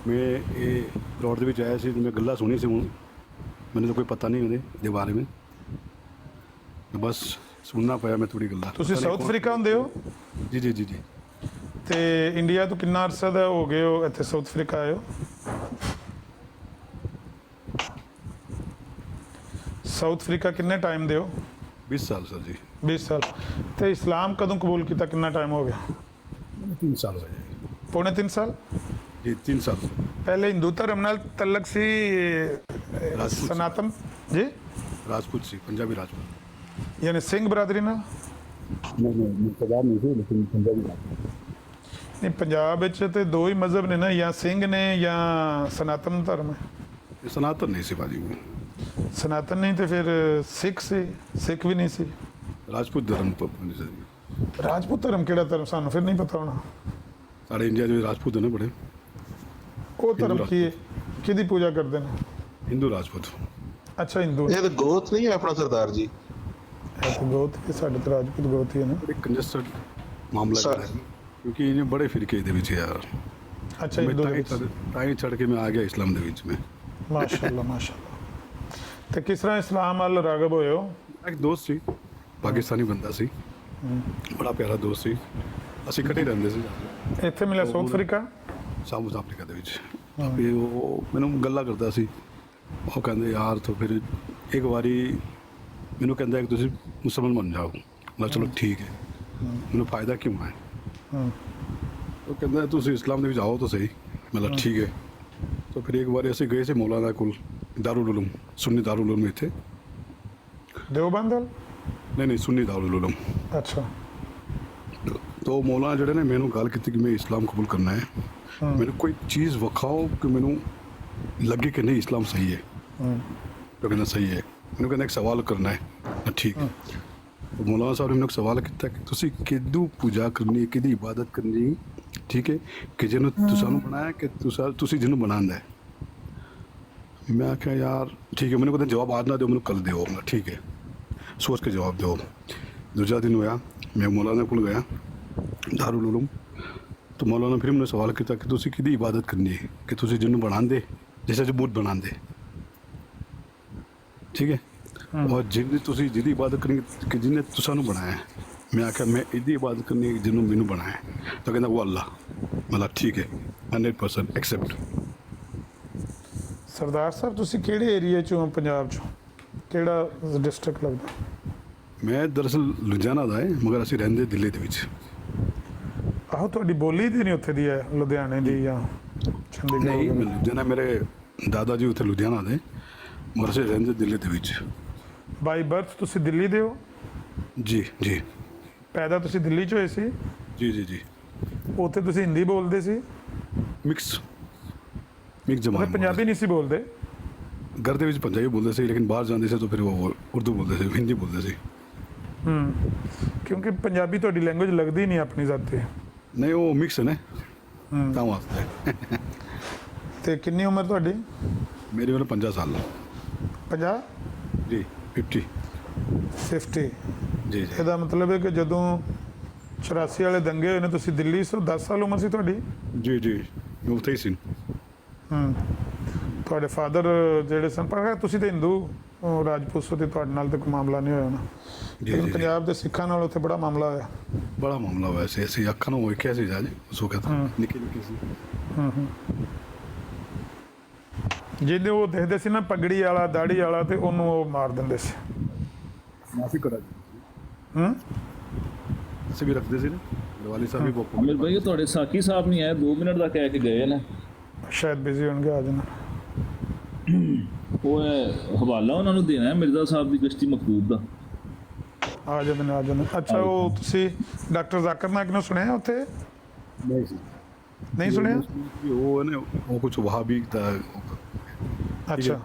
[SPEAKER 12] ਮੈਂ ਇਹ ਰੋਡ ਦੇ ਵਿੱਚ ਆਇਆ ਸੀ ਮੈਂ ਗੱਲਾਂ ਸੁਣੀ ਸੀ ਹੁਣ ਮੈਨੂੰ ਤਾਂ ਕੋਈ ਪਤਾ ਨਹੀਂ ਉਹਦੇ ਦੇ ਬਾਰੇ ਵਿੱਚ ਬਸ ਸੁਣਨਾ ਪਿਆ ਮੈਂ ਥੋੜੀ ਗੱਲਾਂ
[SPEAKER 6] ਤੁਸੀਂ ਸਾਊਥ ਅਫਰੀਕਾ ਹੁੰਦੇ ਹੋ
[SPEAKER 12] ਜੀ ਜੀ ਜੀ ਜੀ
[SPEAKER 6] ਤੇ ਇੰਡੀਆ ਤੋਂ ਕਿੰਨਾ ਅਰਸਾ ਦਾ ਹੋ ਗਏ ਹੋ ਇੱਥੇ ਸਾਊਥ ਅਫਰੀਕਾ ਆਏ ਹੋ ਸਾਊਥ ਅਫਰੀਕਾ ਕਿੰਨੇ ਟਾਈਮ ਦੇ ਹੋ
[SPEAKER 12] 20 साल सर जी
[SPEAKER 6] 20 ਸਾਲ ਤੇ ਇਸਲਾਮ ਕਦੋਂ ਕਬੂਲ ਕੀਤਾ ਕਿੰਨਾ ਟਾਈਮ ਹੋ ਗਿਆ
[SPEAKER 12] 3 साल हो जाए
[SPEAKER 6] ਪੌਣੇ 3 ਸਾਲ
[SPEAKER 12] जी 3 साल
[SPEAKER 6] ਪਹਿਲੇ ਹਿੰਦੂ ਧਰਮ ਨਾਲ ਤਲਕ ਸੀ ਸਨਾਤਨ ਜੀ
[SPEAKER 12] राजपूत सी पंजाबी राजपूत
[SPEAKER 6] ਯਾਨੀ ਸਿੰਘ ਬਰਾਦਰੀ ਨਾਲ
[SPEAKER 12] नहीं सरदार नहीं थे लेकिन पंजाबी राजपूत
[SPEAKER 6] ਨਹੀਂ ਪੰਜਾਬ ਵਿੱਚ ਤੇ ਦੋ ਹੀ ਮਜ਼ਹਬ ਨੇ ਨਾ, ਜਾਂ ਸਿੰਘ ਨੇ ਜਾਂ ਸਨਾਤਨ ਧਰਮ ਹੈ।
[SPEAKER 12] ये सनातन नहीं सी भाजी वो
[SPEAKER 6] ਸਨਾਤਨ ਨਹੀਂ ਤੇ ਫਿਰ ਸਿੱਖ ਸੀ, ਸਿੱਖ ਵੀ ਨਹੀਂ ਸੀ।
[SPEAKER 12] राजपूत धर्म पर
[SPEAKER 6] ਰਾਜਪੂਤ ਧਰਮ ਕਿਹੜਾ ਧਰਮ ਸਾਨੂੰ ਫਿਰ ਨਹੀਂ ਪਤਾ ਹੋਣਾ।
[SPEAKER 12] साढ़े इंडिया जो राजपूत है ना बड़े
[SPEAKER 6] ਉਹ ਧਰਮ ਕੀ ਹੈ, ਕਿਹਦੀ ਪੂਜਾ ਕਰਦੇ ਨੇ?
[SPEAKER 12] हिंदू राजपूत
[SPEAKER 6] ਅੱਛਾ ਹਿੰਦੂ
[SPEAKER 11] ਇਹ ਤਾਂ ਗੋਤ ਨਹੀਂ ਹੈ ਆਪਣਾ ਸਰਦਾਰ ਜੀ।
[SPEAKER 6] ਇਹ ਤਾਂ ਗੋਤ ਹੀ ਸਾਡੇ ਤਾਂ ਰਾਜਪੂਤ ਗੋਤ ਹੀ ਹੈ ਨਾ।
[SPEAKER 12] बड़े कंजस्टेड मामला है क्योंकि इन्हें बड़े फिरके दे विच यार
[SPEAKER 6] ਅੱਛਾ
[SPEAKER 12] मैं
[SPEAKER 6] ਹਿੰਦੂ ਦੇ ਵਿੱਚ।
[SPEAKER 12] ताई चढ़ के मैं आ गया इस्लाम दे विच में
[SPEAKER 6] ਮਾਸ਼ਾਅੱਲਾ ਮਾਸ਼ਾਅੱਲਾ। ਤੇ ਕਿਸ ਤਰ੍ਹਾਂ ਇਸਲਾਮ ਵੱਲ ਰਾਗਬ ਹੋਏ ਹੋ?
[SPEAKER 12] एक दोस्त सी पाकिस्तानी बंदा सी बड़ा प्यारा दोस्त सी ਅਸੀਂ ਇਕੱਠੇ ਰਹਿੰਦੇ ਸੀ
[SPEAKER 6] ਇੱਥੇ ਮਿਲਿਆ ਸਾਊਥ ਅਫਰੀਕਾ?
[SPEAKER 12] ਸਾਊਥ ਅਫਰੀਕਾ ਦੇ ਵਿੱਚ ਤੇ ਉਹ ਮੈਨੂੰ ਗੱਲਾਂ ਕਰਦਾ ਸੀ। ਉਹ ਕਹਿੰਦੇ ਯਾਰ ਤੋਂ ਫਿਰ ਇੱਕ ਵਾਰੀ ਮੈਨੂੰ ਕਹਿੰਦਾ ਕਿ ਤੁਸੀਂ ਮੁਸਲਮਾਨ ਬਣ ਜਾਓ। ਮੈਂ ਚਲੋ ਠੀਕ ਹੈ, ਮੈਨੂੰ ਫਾਇਦਾ ਕਿਉਂ ਹੈ? ਉਹ ਕਹਿੰਦਾ ਤੁਸੀਂ ਇਸਲਾਮ ਦੇ ਵਿੱਚ ਆਓ ਤਾਂ ਸਹੀ। ਮੈਂ ਕਿਹਾ ਠੀਕ ਹੈ। ਤਾਂ ਫਿਰ ਇੱਕ ਵਾਰੀ ਅਸੀਂ ਗਏ ਸੀ ਮੌਲਾਨਾ ਕੋਲ ਦਾਰੁਲ ਉਲੂਮ, ਸੁੰਨੀ ਦਾਰੁਲ ਉਲੂਮ ਇੱਥੇ
[SPEAKER 6] ਦੇਵਬੰਦ ਵੱਲ?
[SPEAKER 12] ਨਹੀਂ ਸੁੰਨੀ ਦਾਰੁਲ ਉਲੂਮ।
[SPEAKER 6] ਅੱਛਾ।
[SPEAKER 12] तो मौलाना जड़े ने मैंने गल की कि मैं इस्लाम कबूल करना है, मैंने कोई चीज़ विखाओ कि मैनू लगे कि नहीं इस्लाम सही है। तो कहना सही है। मैंने कहना एक सवाल करना है। ठीक है। तो मौलाना साहब ने मैंने एक सवाल किया कि तुसी किदू पूजा करनी, किदी इबादत करनी, ठीक है, कि जिन्हों तुसानू बनाया कि तुसी जिन्हों बनांदा है। मैं आख्या यार ठीक है। मैंने कहते जवाब आज ना दो, मैंने कल दो। मैं ठीक है, सोच के जवाब दो। दूसरा दिन होया, मैं मौलाना को गया दारुल उलूम। तो मौलाना फिर मैंने सवाल किया कि तुसी किदी इबादत करनी है कि तुसी जिन्हों बनांदे जैसे जो बुत बनांदे, ठीक है, और जिन्हें तुसी जिदी इबादत करनी कि जिन्हें तुसानू बनाया है। मैं आख्या मैं इदी इबादत करनी है जिन्हों मैनू बनाया है। तो कहना वो अल्लाह। मतलब ठीक है 100% एक्सेप्ट।
[SPEAKER 6] ਸਰਦਾਰ ਸਾਹਿਬ ਤੁਸੀਂ ਕਿਹੜੇ ਏਰੀਆ ਚੋਂ ਹੋ ਪੰਜਾਬ ਚੋਂ? ਕਿਹੜਾ ਡਿਸਟ੍ਰਿਕਟ ਲੱਗਦਾ?
[SPEAKER 12] मैं दरअसल लुधियाना ਦਾ ਹੈ ਮਗਰ ਅਸੀਂ ਰਹਿੰਦੇ ਦਿੱਲੀ ਦੇ ਵਿੱਚ।
[SPEAKER 6] ਆਹੋ ਤੁਹਾਡੀ ਬੋਲੀ ਦੀ ਨਹੀਂ ਉੱਥੇ ਦੀ ਹੈ ਲੁਧਿਆਣੇ ਦੀ ਜਾਂ ਚੰਡੀਗੜ੍ਹ?
[SPEAKER 12] ਨਹੀਂ ਲੁਧਿਆਣਾ, ਮੇਰੇ ਦਾਦਾ ਜੀ ਉੱਥੇ ਲੁਧਿਆਣਾ ਦੇ ਮਗਰ ਅਸੀਂ ਰਹਿੰਦੇ ਦਿੱਲੀ ਦੇ ਵਿੱਚ।
[SPEAKER 6] ਬਾਈ ਬਰਥ ਤੁਸੀਂ ਦਿੱਲੀ ਦੇ ਹੋ?
[SPEAKER 12] ਜੀ ਜੀ।
[SPEAKER 6] ਪੈਦਾ ਤੁਸੀਂ ਦਿੱਲੀ 'ਚ ਹੋਏ ਸੀ?
[SPEAKER 12] ਜੀ ਜੀ ਜੀ।
[SPEAKER 6] ਉੱਥੇ ਤੁਸੀਂ ਹਿੰਦੀ ਬੋਲਦੇ ਸੀ?
[SPEAKER 12] ਮਿਕਸ ਜਮਾਨਾ।
[SPEAKER 6] ਪੰਜਾਬੀ ਨਹੀਂ ਸੀ ਬੋਲਦੇ?
[SPEAKER 12] घर ਦੇ ਵਿੱਚ ਪੰਜਾਬੀ ਬੋਲਦੇ ਸੀ ਲੇਕਿਨ ਬਾਹਰ ਜਾਂਦੇ ਸੀ ਤਾਂ ਫਿਰ ਉਹ ਉਰਦੂ ਬੋਲਦੇ ਸੀ, ਹਿੰਦੀ ਬੋਲਦੇ ਸੀ।
[SPEAKER 6] ਕਿਉਂਕਿ ਪੰਜਾਬੀ ਤੁਹਾਡੀ ਲੈਂਗੁਏਜ ਲੱਗਦੀ ਨਹੀਂ ਆਪਣੀ ਜ਼ਾਤੀ।
[SPEAKER 12] ਨਹੀਂ ਉਹ ਮਿਕਸ ਹੈ ਨਾ ਤਾਂ ਵਾਸਤੇ।
[SPEAKER 6] ਤੇ ਕਿੰਨੀ ਉਮਰ ਤੁਹਾਡੀ?
[SPEAKER 12] ਮੇਰੀ ਉਮਰ 50 ਸਾਲ।
[SPEAKER 6] 50?
[SPEAKER 12] ਜੀ 50
[SPEAKER 6] ਜੀ
[SPEAKER 12] ਜੀ।
[SPEAKER 6] ਇਹਦਾ ਮਤਲਬ ਹੈ ਕਿ ਜਦੋਂ 84 ਵਾਲੇ ਦੰਗੇ ਹੋਏ ਨੇ ਤੁਸੀਂ ਦਿੱਲੀ ਤੋਂ 10 ਸਾਲ ਉਮਰ ਸੀ ਤੁਹਾਡੀ?
[SPEAKER 12] ਜੀ ਜੀ ਮੈਂ ਉੱਥੇ ਹੀ ਸੀ।
[SPEAKER 6] ਤੁਹਾਡੇ ਫਾਦਰ ਜਿਹੜੇ ਸਨ, ਪਰ ਤੁਸੀਂ ਤਾਂ ਹਿੰਦੂ ਰਾਜਪੂਤ ਤੇ ਤੁਹਾਡੇ ਨਾਲ ਤਾਂ ਕੋਈ ਮਾਮਲਾ ਨਹੀਂ ਹੋਇਆ ਨਾ। ਲੇਕਿਨ ਪੰਜਾਬ ਦੇ ਸਿੱਖਾਂ ਨਾਲ ਉੱਥੇ ਬੜਾ ਮਾਮਲਾ ਹੋਇਆ।
[SPEAKER 12] ਬੜਾ ਮਾਮਲਾ ਹੋਇਆ ਸੀ। ਅਸੀਂ ਅੱਖਾਂ ਨੂੰ ਵੇਖਿਆ ਸੀ ਜਾਜ ਉਸ ਵਕਤ ਨਿੱਕੀ ਸੀ।
[SPEAKER 6] ਜਿਹਦੇ ਉਹ ਦੇਖਦੇ ਸੀ ਨਾ ਪਗੜੀ ਵਾਲਾ ਦਾੜੀ ਵਾਲਾ ਤੇ ਉਹਨੂੰ ਉਹ ਮਾਰ ਦਿੰਦੇ ਸੀ।
[SPEAKER 12] ਮਾਫੀ ਕਰਾ ਜੀ। ਅਸੀਂ ਵੀ ਰੱਖਦੇ ਸੀ ਨਾ ਵਾਲੀ ਸਾਹਿਬ ਵੀ ਬੋਕੋ।
[SPEAKER 1] ਅਮਿਰ ਭਾਈ ਤੁਹਾਡੇ ਸਾਕੀ ਸਾਹਿਬ ਨਹੀਂ ਆਏ, 2 ਮਿੰਟ ਦਾ ਕਹਿ ਕੇ ਗਏ ਨੇ।
[SPEAKER 6] ਸ਼ਾਇਦ ਬਿਜ਼ੀ ਹੋਣਗੇ, ਆ ਜਾਣਾ।
[SPEAKER 1] ਉਹ ਹਵਾਲਾ ਉਹਨਾਂ ਨੂੰ ਦੇਣਾ ਹੈ ਮਿਰਜ਼ਾ ਸਾਹਿਬ ਦੀ ਗਸ਼ਤੀ ਮਕਤੂਬ ਦਾ।
[SPEAKER 6] ਆ ਜਾਂਦੇ। ਅੱਛਾ ਉਹ ਤੁਸੀਂ ਡਾਕਟਰ ਜ਼ਾਕਿਰ ਨਾਇਕ ਨੂੰ ਸੁਣਿਆ ਉੱਥੇ?
[SPEAKER 12] ਨਹੀਂ ਸੀ।
[SPEAKER 6] ਨਹੀਂ ਸੁਣਿਆ?
[SPEAKER 12] ਉਹ ਨੇ ਉਹ ਕੁਝ वहाबी था।
[SPEAKER 6] अच्छा।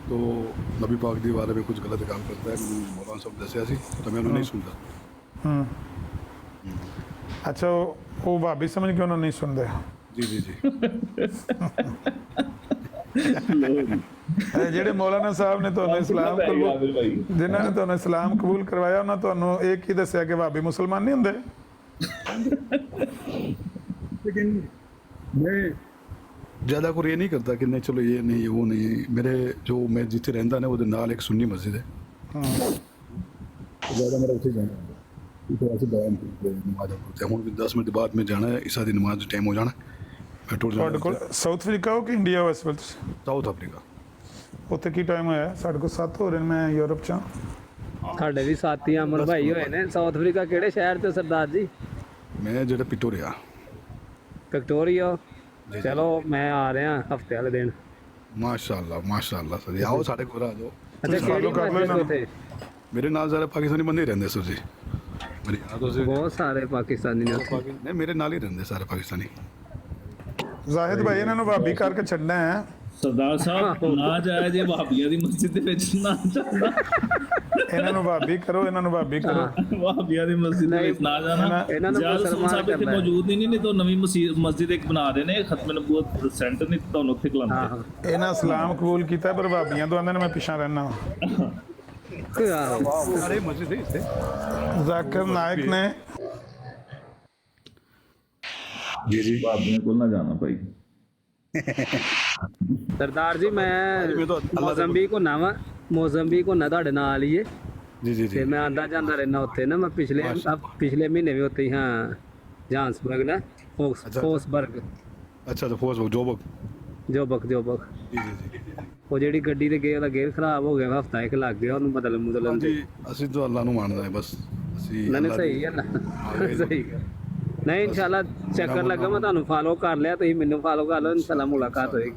[SPEAKER 12] तो नबी पाक के बारे में कुछ गलत काम करता है, मौलाना साहब दसिया सी तो मैं नहीं सुनता।
[SPEAKER 6] अच्छा वो भाभी समझ के उन्होंने नहीं सुनते?
[SPEAKER 12] जी जी जी।
[SPEAKER 6] ਜਿਹੜੇ ਮੌਲਾਨਾ ਸਾਹਿਬ ਨੇ ਤੁਹਾਨੂੰ ਇਸਲਾਮ ਕਬੂਲ, ਜਿਨ੍ਹਾਂ ਨੇ ਤੁਹਾਨੂੰ ਇਸਲਾਮ ਕਬੂਲ ਕਰਵਾਇਆ, ਉਹਨਾਂ ਤੁਹਾਨੂੰ ਇਹ ਕੀ ਦੱਸਿਆ ਕਿ ਭਾਬੀ ਮੁਸਲਮਾਨ ਨਹੀਂ ਹੁੰਦੇ?
[SPEAKER 12] लेकिन मैं ज़्यादा को ये नहीं करता कि नहीं चलो ये नहीं वो नहीं। मेरे जो मैं जिथे रहता ना वो नाल एक सुन्नी मस्जिद है, ज़्यादा मेरा उसे जाना नमाज पढ़ते हूँ। 10 मिनट बाद में जाना है, ईसा की नमाज टाइम हो जाना।
[SPEAKER 6] ਸਾਊਥ ਅਫਰੀਕਾ ਹੋ ਕਿ ਇੰਡੀਆ ਹੋ ਇਸ ਵੇਲੇ ਤੁਸੀਂ?
[SPEAKER 12] South Africa.
[SPEAKER 6] ਉੱਥੇ ਕੀ ਟਾਈਮ ਹੋਇਆ? ਸਾਡੇ ਕੋਲ 7 ਹੋ ਰਹੇ ਨੇ, ਮੈਂ ਯੂਰਪ 'ਚ ਹਾਂ।
[SPEAKER 14] ਸਾਡੇ ਵੀ ਸਾਥੀ ਅਮਰ ਭਾਈ ਹੋਏ ਨੇ ਸਾਊਥ ਅਫਰੀਕਾ। ਕਿਹੜੇ ਸ਼ਹਿਰ 'ਚ ਸਰਦਾਰ ਜੀ?
[SPEAKER 12] ਮੈਂ ਜਿਹੜਾ ਪਿਟੋਰੀਆ।
[SPEAKER 14] ਵਿਕਟੋਰੀਆ। ਚਲੋ ਮੈਂ ਆ ਰਿਹਾ ਹਫਤੇ ਵਾਲੇ ਦਿਨ।
[SPEAKER 12] ਮਾਸ਼ਾਅੱਲਾ ਸਰ ਜੀ, ਆਓ ਸਾਡੇ ਕੋਲ ਆ ਜਾਓ।
[SPEAKER 14] ਅੱਛਾ ਕਿਹੜੀ ਮਸਜਿਦ ਉੱਥੇ?
[SPEAKER 12] ਮੇਰੇ ਨਾਲ ਸਾਰੇ ਪਾਕਿਸਤਾਨੀ ਬੰਦੇ ਹੀ ਰਹਿੰਦੇ ਸਰ ਜੀ, ਮੇਰੀ ਤੁਸੀਂ
[SPEAKER 14] ਬਹੁਤ ਸਾਰੇ ਪਾਕਿਸਤਾਨੀ ਨੇ ਉੱਥੇ।
[SPEAKER 12] ਨਹੀਂ ਮੇਰੇ ਨਾਲ ਹੀ ਰਹਿੰਦੇ ਸਾਰੇ ਪਾਕਿਸਤਾਨੀ।
[SPEAKER 6] ਜ਼ਾਹਿਦ ਭਾਈ ਇਹਨਾਂ ਨੂੰ ਭਾਬੀ ਕਰਕੇ ਛੱਡਣਾ ਹੈ।
[SPEAKER 1] ਸਰਦਾਰ ਸਾਹਿਬ ਨਾ ਜਾਇਆ ਜੇ ਭਾਬੀਆਂ ਦੀ ਮਸਜਿਦ ਦੇ ਵਿੱਚ ਨਾ ਜਾਣਾ।
[SPEAKER 6] ਇਹਨਾਂ ਨੂੰ ਭਾਬੀ ਕਰੋ, ਇਹਨਾਂ ਨੂੰ ਭਾਬੀ ਕਰੋ।
[SPEAKER 1] ਭਾਬੀਆਂ ਦੀ ਮਸਜਿਦ ਦੇ ਵਿੱਚ ਨਾ ਜਾਣਾ।
[SPEAKER 14] ਇਹਨਾਂ ਨੂੰ
[SPEAKER 1] ਮੁਸਲਮਾਨ ਸਾਹਿਬ ਇੱਥੇ ਮੌਜੂਦ ਨਹੀਂ ਤਾਂ ਨਵੀਂ ਮਸਜਿਦ ਇੱਕ ਬਣਾ ਰਹੇ ਨੇ, ਖਤਮ ਨਬੂਵਤ ਸੈਂਟਰ ਨਹੀਂ ਤੁਹਾਨੂੰ ਉੱਥੇ ਖਿਲਾਉਂਦੇ।
[SPEAKER 6] ਇਹਨਾਂ ਇਸਲਾਮ ਕਬੂਲ ਕੀਤਾ ਪਰ ਭਾਬੀਆਂ ਤੋਂ ਆਂਦੇ ਨੇ ਮੈਂ ਪਿੱਛਾ ਰਹਿਣਾ।
[SPEAKER 12] ਸਾਰੇ ਮਸਜਿਦ ਹੈ ਇੱਥੇ।
[SPEAKER 6] ਜ਼ਾਕਿਰ ਨਾਇਕ ਨੇ
[SPEAKER 12] ਜੀ
[SPEAKER 1] ਭਾਬੀਆਂ ਕੋਲ ਨਾ ਜਾਣਾ ਭਾਈ।
[SPEAKER 14] ਸਰਦਾਰ ਜੀ ਮੈਂ ਮੋਜ਼ੰਬੀਕ ਹੁੰਨਾ ਵਾ, ਮੋਜ਼ੰਬੀਕ ਹੁੰਨਾ ਤੁਹਾਡੇ ਨਾਲ ਹੀ ਹੈ
[SPEAKER 12] ਜੀ
[SPEAKER 14] ਤੇ ਮੈਂ ਆਂਦਾ ਜਾਂਦਾ ਰਹਿਣਾ ਉੱਥੇ ਨਾ। ਮੈਂ ਪਿਛਲੇ ਮਹੀਨੇ ਵੀ ਉੱਥੇ ਹੀ ਹਾਂ, ਜਾਨਸਬਰਗ ਨਾ, ਫੋਸਬਰਗ।
[SPEAKER 12] ਅੱਛਾ ਤਾਂ ਜੋਬਕ
[SPEAKER 14] ਜੀ ਉਹ ਜਿਹੜੀ ਗੱਡੀ ਤੇ ਗਏ ਉਹਦਾ ਗੇਅਰ ਖਰਾਬ ਹੋ ਗਿਆ, ਹਫਤਾ ਇੱਕ ਲੱਗ ਗਿਆ ਉਹਨੂੰ ਬਦਲਣ
[SPEAKER 12] ਜੀ। ਅਸੀਂ ਤਾਂ ਅੱਲਾ ਨੂੰ ਮੰਨਦੇ ਹਾਂ ਬਸ। ਅਸੀਂ
[SPEAKER 14] ਨਹੀਂ ਸਹੀ ਹੈ ਨਾ, ਸਹੀ ਹੈ। ਨਹੀਂ ਇਨਸ਼ਾਅੱਲਾ ਚੱਕਰ ਲੱਗਾ, ਮੈਂ ਤੁਹਾਨੂੰ ਫਾਲੋ ਕਰ ਲਿਆ, ਤੁਸੀਂ ਮੈਨੂੰ ਫਾਲੋ ਕਰ ਲਓ, ਇਨਸ਼ਾਅੱਲਾ ਮੁਲਾਕਾਤ ਹੋਏਗੀ।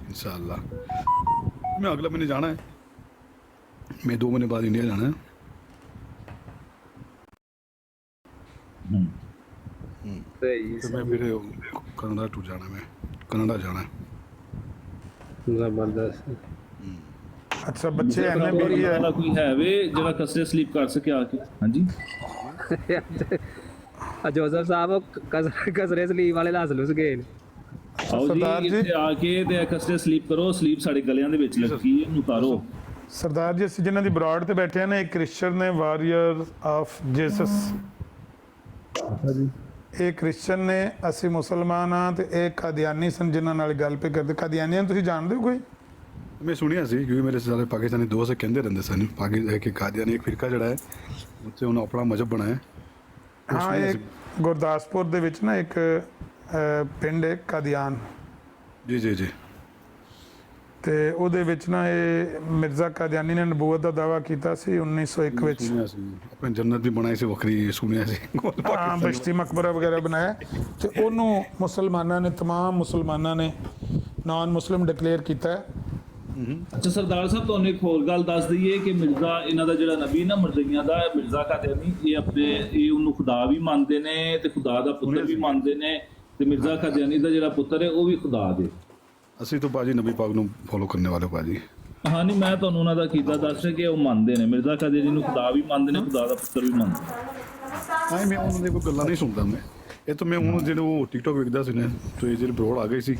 [SPEAKER 12] इंशाल्लाह मैं अगले महीने जाना है, मैं 2 महीने बाद इंडिया जाना है। तो मैं फिर कनाडा टू जाना है, मैं कनाडा जाना है।
[SPEAKER 14] जबरदस्त।
[SPEAKER 6] अच्छा बच्चे एमए बीबी है
[SPEAKER 1] कोई है वे जरा कसरे स्लीप कर सके आके। हाँ जी
[SPEAKER 14] जोसेफ साहब कसरे स्लीप वाले लास लुस गए।
[SPEAKER 1] ਸਰਦਾਰ ਜੀ ਇੱਥੇ ਆ ਕੇ ਤੇ ਕਸਟੇ ਸਲੀਪ ਕਰੋ, ਸਲੀਪ ਸਾਡੇ ਗਲਿਆਂ ਦੇ ਵਿੱਚ ਲੱਗੀ ਹੈ, ਇਹਨੂੰ ਉਤਾਰੋ।
[SPEAKER 6] ਸਰਦਾਰ ਜੀ ਅਸੀਂ ਜਿਨ੍ਹਾਂ ਦੀ ਬਰਾਡ ਤੇ ਬੈਠੇ ਨੇ, ਇੱਕ ਕ੍ਰਿਸਚੀਅਨ ਨੇ, ਵਾਰੀਅਰ ਆਫ ਜੀਸਸ। ਇਹ ਕ੍ਰਿਸਚੀਅਨ ਨੇ, ਅਸੀਂ ਮੁਸਲਮਾਨ ਹਾਂ ਤੇ ਇਹ ਕਾਦੀਆਨੀ ਸਨ ਜਿਨ੍ਹਾਂ ਨਾਲ ਗੱਲ ਪੇ ਕਰਦੇ। ਕਾਦੀਆਨੀਆਂ ਤੁਸੀਂ ਜਾਣਦੇ ਹੋ ਕੋਈ?
[SPEAKER 12] मैं सुनिया सी क्योंकि मेरे सारे पाकिस्तानी दोस्त कहते रहते सन कि कादियानी एक फिरका जड़ा है उत्थे उन्होंने अपना मजहब बनाया।
[SPEAKER 6] हाँ एक गुरदासपुर दे विच ना एक पिंड है कादियान
[SPEAKER 12] जी
[SPEAKER 6] ਤੇ ਉਹਦੇ ਵਿੱਚ ਨਾ ਇਹ ਮਿਰਜ਼ਾ ਕਾਦੀਆਨੀ ਨੇ ਨਬੂਵਤ ਦਾ ਦਾਵਾ ਕੀਤਾ ਸੀ 1901 ਵਿੱਚ।
[SPEAKER 12] ਆਪਣੇ ਜੰਨਤ ਵੀ ਬਣਾਈ ਸੀ ਵੱਖਰੀ, ਸੁਣਿਆ ਸੀ।
[SPEAKER 6] ਹਾਂ ਬਸ਼ਤੀ ਮਕਬਰਾ ਵਗੈਰਾ ਬਣਾਇਆ ਤੇ ਉਹਨੂੰ ਮੁਸਲਮਾਨਾਂ ਨੇ, ਤਮਾਮ ਮੁਸਲਮਾਨਾਂ ਨੇ ਨਾਨ ਮੁਸਲਿਮ ਡਿਕਲੇਅਰ ਕੀਤਾ ਹੈ।
[SPEAKER 1] ਅੱਛਾ ਸਰਦਾਰ ਸਾਹਿਬ ਤੁਹਾਨੂੰ ਇੱਕ ਹੋਰ ਗੱਲ ਦੱਸ ਦਈਏ ਕਿ ਮਿਰਜ਼ਾ ਇਹਨਾਂ ਦਾ ਜਿਹੜਾ ਨਬੀ ਨਾ ਮਰਜ਼ਈਆਂ ਦਾ ਮਿਰਜ਼ਾ ਕਾਦੀਆਨੀ, ਇਹ ਉਹਨੂੰ ਖੁਦਾ ਵੀ ਮੰਨਦੇ ਨੇ ਤੇ ਖੁਦਾ ਦਾ ਪੁੱਤਰ ਵੀ ਮੰਨਦੇ ਨੇ, ਤੇ ਮਿਰਜ਼ਾ ਕਾਦੀਆਨੀ ਦਾ ਜਿਹੜਾ ਪੁੱਤਰ ਹੈ ਉਹ ਵੀ ਖੁਦਾ ਦੇ।
[SPEAKER 12] ਅਸੀਂ ਤਾਂ ਬਾਜੀ ਨਬੀ ਪਾਕ ਨੂੰ ਫੋਲੋ ਕਰਨ ਵਾਲੇ ਬਾਜੀ।
[SPEAKER 1] ਹਾਂ ਨਹੀਂ ਮੈਂ ਤੁਹਾਨੂੰ ਉਹਨਾਂ ਦਾ ਕੀਤਾ ਦੱਸ ਰਿਹਾ ਕਿ ਉਹ ਮੰਨਦੇ ਨੇ, ਮਿਰਜ਼ਾ ਕਾਦੀਆਨੀ ਨੂੰ ਖੁਦਾ ਵੀ ਮੰਨਦੇ ਨੇ, ਖੁਦਾ ਦਾ ਪੁੱਤਰ ਵੀ ਮੰਨਦੇ।
[SPEAKER 12] ਹਾਂ ਮੈਂ ਉਹਨਾਂ ਦੀ ਕੋਈ ਗੱਲਾਂ ਨਹੀਂ ਸੁਣਦਾ ਮੈਂ। ਇਹ ਤਾਂ ਮੈਂ ਹੁਣ ਜਿਹੜੇ ਉਹ ਟਿਕਟੋਕ ਵੇਖਦਾ ਸੀ ਨਾ, ਤੇ ਜਿਹੜੇ ਬਰੋਡ ਆ ਗਏ ਸੀ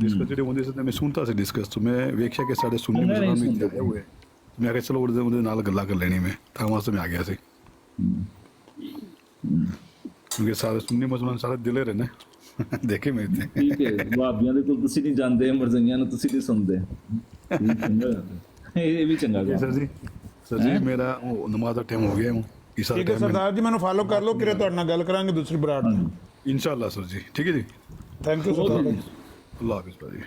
[SPEAKER 12] ਡਿਸਕਸ ਜਿਹੜੇ ਹੁੰਦੇ ਸੀ, ਮੈਂ ਸੁਣਦਾ ਸੀ ਡਿਸਕਸ। ਤੋਂ ਮੈਂ ਵੇਖਿਆ ਕਿ ਸਾਡੇ ਸੁਣਨੇ ਮੁਸਲਮਾਨ ਵੀ ਆਏ ਹੋਏ, ਮੈਂ ਕਿਹਾ ਚਲੋ ਉਹਦੇ ਨਾਲ ਗੱਲਾਂ ਕਰ ਲੈਣੀ। ਮੈਂ ਤਾਂ ਵਾਸਤੇ ਮੈਂ ਆ ਗਿਆ ਸੀ ਕਿਉਂਕਿ ਸਾਰੇ ਸੁਣਨੇ ਮੁਸਲਮਾਨ ਸਾਰੇ ਦਿਲੇ ਰਹੇ ਨੇ ਦੇਖੇ ਮੈਂ ਇੱਥੇ।
[SPEAKER 1] ਠੀਕ ਹੈ, ਭਾਬੀਆਂ ਦੇ ਕੋਲ ਤੁਸੀਂ ਨਹੀਂ ਜਾਂਦੇ, ਮਰਜ਼ਈਆਂ ਨੂੰ ਤੁਸੀਂ ਨਹੀਂ ਸੁਣਦੇ, ਇਹ ਵੀ ਚੰਗਾ ਗੱਲ।
[SPEAKER 12] ਸਰ ਜੀ ਮੇਰਾ ਉਹ ਨਮਾਜ਼ ਦਾ ਟਾਈਮ ਹੋ ਗਿਆ ਹੁਣ।
[SPEAKER 6] ਠੀਕ ਹੈ ਸਰਦਾਰ ਜੀ ਮੈਨੂੰ ਫਾਲੋ ਕਰ ਲਓ, ਕਿਰੇ ਤੁਹਾਡੇ ਨਾਲ ਗੱਲ ਕਰਾਂਗੇ ਦੂਸਰੀ ਬਰਾੜ ਨਾਲ
[SPEAKER 12] ਇਨਸ਼ਾਅੱਲਾ ਸਰ ਜੀ। ਠੀਕ ਹੈ ਜੀ,
[SPEAKER 6] ਥੈਂਕ ਯੂ ਸਰਦਾਰ ਜੀ।
[SPEAKER 12] ਅੱਲਾਹ ਹਾਫਿਜ਼ ਭਾਜੀ।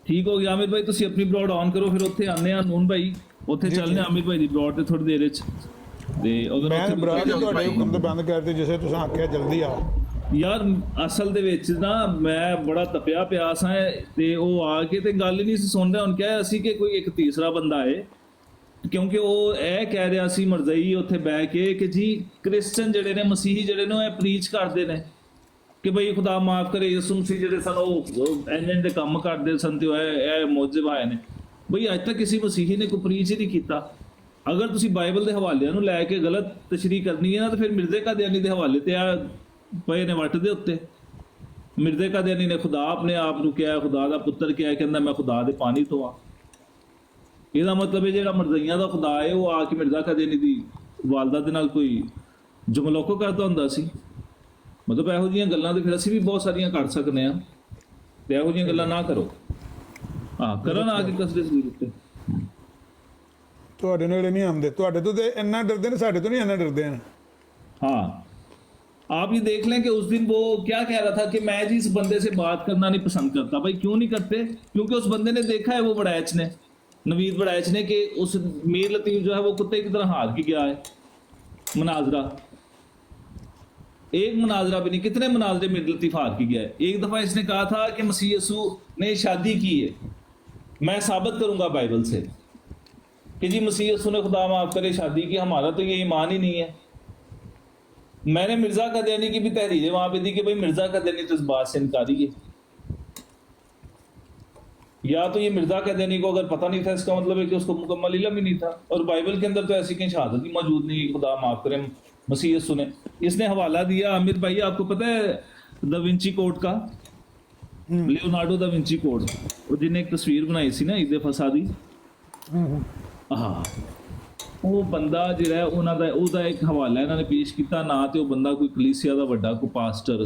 [SPEAKER 1] ਠੀਕ ਹੋ ਗਿਆ ਆਮਿਰ ਭਾਈ, ਤੁਸੀਂ ਆਪਣੀ ਬਰੋਡ ਆਨ ਕਰੋ, ਫਿਰ ਉੱਥੇ ਆਉਂਦੇ ਆ ਨੂਨ ਭਾਈ, ਉੱਥੇ ਚੱਲਨੇ ਆਮਿਰ ਭਾਈ ਦੀ ਬਰੋਡ ਤੇ ਥੋੜੀ ਦੇਰ ਵਿੱਚ। ਤੇ ਅਗਰ
[SPEAKER 6] ਮੈਂ ਬਰਾੜ ਤੁਹਾਡੇ ਹੁਕਮ ਤੇ ਬੰਦ ਕਰਦੇ ਜਿਸੇ ਤੁਸੀਂ ਆਖਿਆ ਜਲਦੀ ਆ
[SPEAKER 1] ਯਾਰ। ਅਸਲ ਦੇ ਵਿੱਚ ਨਾ ਮੈਂ ਬੜਾ ਤਪਿਆ ਪਿਆ ਸਾਂ ਤੇ ਉਹ ਆ ਕੇ ਤੇ ਗੱਲ ਹੀ ਨਹੀਂ ਸੀ ਸੁਣ ਰਿਹਾ। ਹੁਣ ਕਿਹਾ ਅਸੀਂ ਕਿ ਕੋਈ ਇੱਕ ਤੀਸਰਾ ਬੰਦਾ ਹੈ, ਕਿਉਂਕਿ ਉਹ ਇਹ ਕਹਿ ਰਿਹਾ ਸੀ ਮਰਜ਼ਈ ਉੱਥੇ ਬਹਿ ਕੇ ਕਿ ਜੀ ਕ੍ਰਿਸਚਨ ਜਿਹੜੇ ਨੇ, ਮਸੀਹੀ ਜਿਹੜੇ ਨੇ, ਇਹ ਪ੍ਰੀਚ ਕਰਦੇ ਨੇ ਕਿ ਬਈ ਖੁਦਾ ਮਾਫ ਕਰੇ, ਯਿਸੂ ਮਸੀਹ ਜਿਹੜੇ ਸਨ ਉਹ ਇੰਨੇ ਦੇ ਕੰਮ ਕਰਦੇ ਸਨ ਤੇ ਇਹ ਮੌਜੂਦ ਆਏ ਨੇ। ਬਈ ਅੱਜ ਤੱਕ ਕਿਸੇ ਮਸੀਹੀ ਨੇ ਕੋਈ ਪ੍ਰੀਚ ਹੀ ਨਹੀਂ ਕੀਤਾ। ਅਗਰ ਤੁਸੀਂ ਬਾਈਬਲ ਦੇ ਹਵਾਲਿਆਂ ਨੂੰ ਲੈ ਕੇ ਗਲਤ ਤਸ਼ਰੀਹ ਕਰਨੀ ਹੈ ਨਾ, ਤਾਂ ਫਿਰ ਮਿਰਜ਼ੇ ਕਾਦੀਆਨੀ ਦੇ ਹਵਾਲੇ ਤੇ ਆ ਪਏ ਨੇ ਵੱਟ ਦੇ ਉੱਤੇ। ਮਿਰਜ਼ੇ ਕਾਦੀਆਨੀ ਨੇ ਖੁਦਾ ਆਪਣੇ ਆਪ ਨੂੰ ਕਿਹਾ, ਖੁਦਾ ਦਾ ਪੁੱਤਰ ਕਿਹਾ, ਕਹਿੰਦਾ ਮੈਂ ਖੁਦਾ ਦੇ ਪਾਣੀ ਤੋਂ ਆ। ਇਹਦਾ ਮਤਲਬ ਹੈ ਜਿਹੜਾ ਮਰਜ਼ਈਆਂ ਦਾ ਖੁਦਾ ਹੈ ਉਹ ਆ ਕੇ ਮਿਰਜ਼ਾ ਕਾਦੀਆਨੀ ਦੀ ਵਾਲਦਾ ਦੇ ਨਾਲ ਕੋਈ ਜੁਮਲੋਕੋ ਕਰਦਾ ਹੁੰਦਾ ਸੀ। ਮਤਲਬ ਇਹੋ ਜਿਹੀਆਂ ਗੱਲਾਂ ਤੇ ਫਿਰ ਅਸੀਂ ਵੀ ਬਹੁਤ ਸਾਰੀਆਂ ਕਰ ਸਕਦੇ ਹਾਂ, ਤੇ ਇਹੋ ਜਿਹੀਆਂ ਗੱਲਾਂ ਨਾ ਕਰੋ। ਹਾਂ ਕਰਨ ਆ ਕੇ ਕਸਰੇ ਸਰੀਰ ਉੱਤੇ
[SPEAKER 6] ਤੁਹਾਡੇ ਨੇੜੇ ਨਹੀਂ ਆਉਂਦੇ, ਤੁਹਾਡੇ ਤੋਂ ਤੇ ਇੰਨਾ ਡਰਦੇ ਨੇ, ਸਾਡੇ ਤੋਂ ਨਹੀਂ ਇੰਨਾ ਡਰਦੇ ਹਨ।
[SPEAKER 1] हाँ आप ये देख लें कि उस दिन वो क्या कह रहा था कि मैं जी इस बंदे से बात करना नहीं पसंद करता। भाई क्यों नहीं करते? क्योंकि उस बंदे ने देखा है, वो बड़ैच ने, नवीद बड़ैच ने, कि उस मीर लतीफ जो है वो कुत्ते की तरह हार के गया है मुनाजरा। एक मुनाजरा भी नहीं, कितने मुनाजरे में इत्तिफाक की गया है। एक दफ़ा इसने कहा था कि मसीह यसू ने शादी की है, मैं साबित करूंगा बाइबल से कि जी मसीह यसू ने खुदा माफ करे शादी की, हमारा तो ये ईमान ही नहीं है। मैंने मिर्ज़ा कादियानी की भी तहरीरें वहां पे दी कि भाई मिर्ज़ा कादियानी तो इस बात से इनकारी है, या तो ये मिर्ज़ा कादियानी को अगर पता नहीं था इसका मतलब है कि उसको मुकम्मल इल्म ही नहीं था। और बाइबल के अंदर तो ऐसी कहीं शहादत ही मौजूद नहीं, खुदा माफ करे मसीह यसू ने। इसने हवाला दिया आमिर भाई, आपको पता है दा विंची कोड का, लियोनार्डो दा विंची कोड, और जिन्हें एक तस्वीर बनाई सी ना ईद फसादी, हाँ वो बंदा जिहड़ा है उन्हां दा एक हवाला इन्होंने पेश किया ना, तो वो बंदा कोई कलीसिया दा वड्डा कोई पास्टर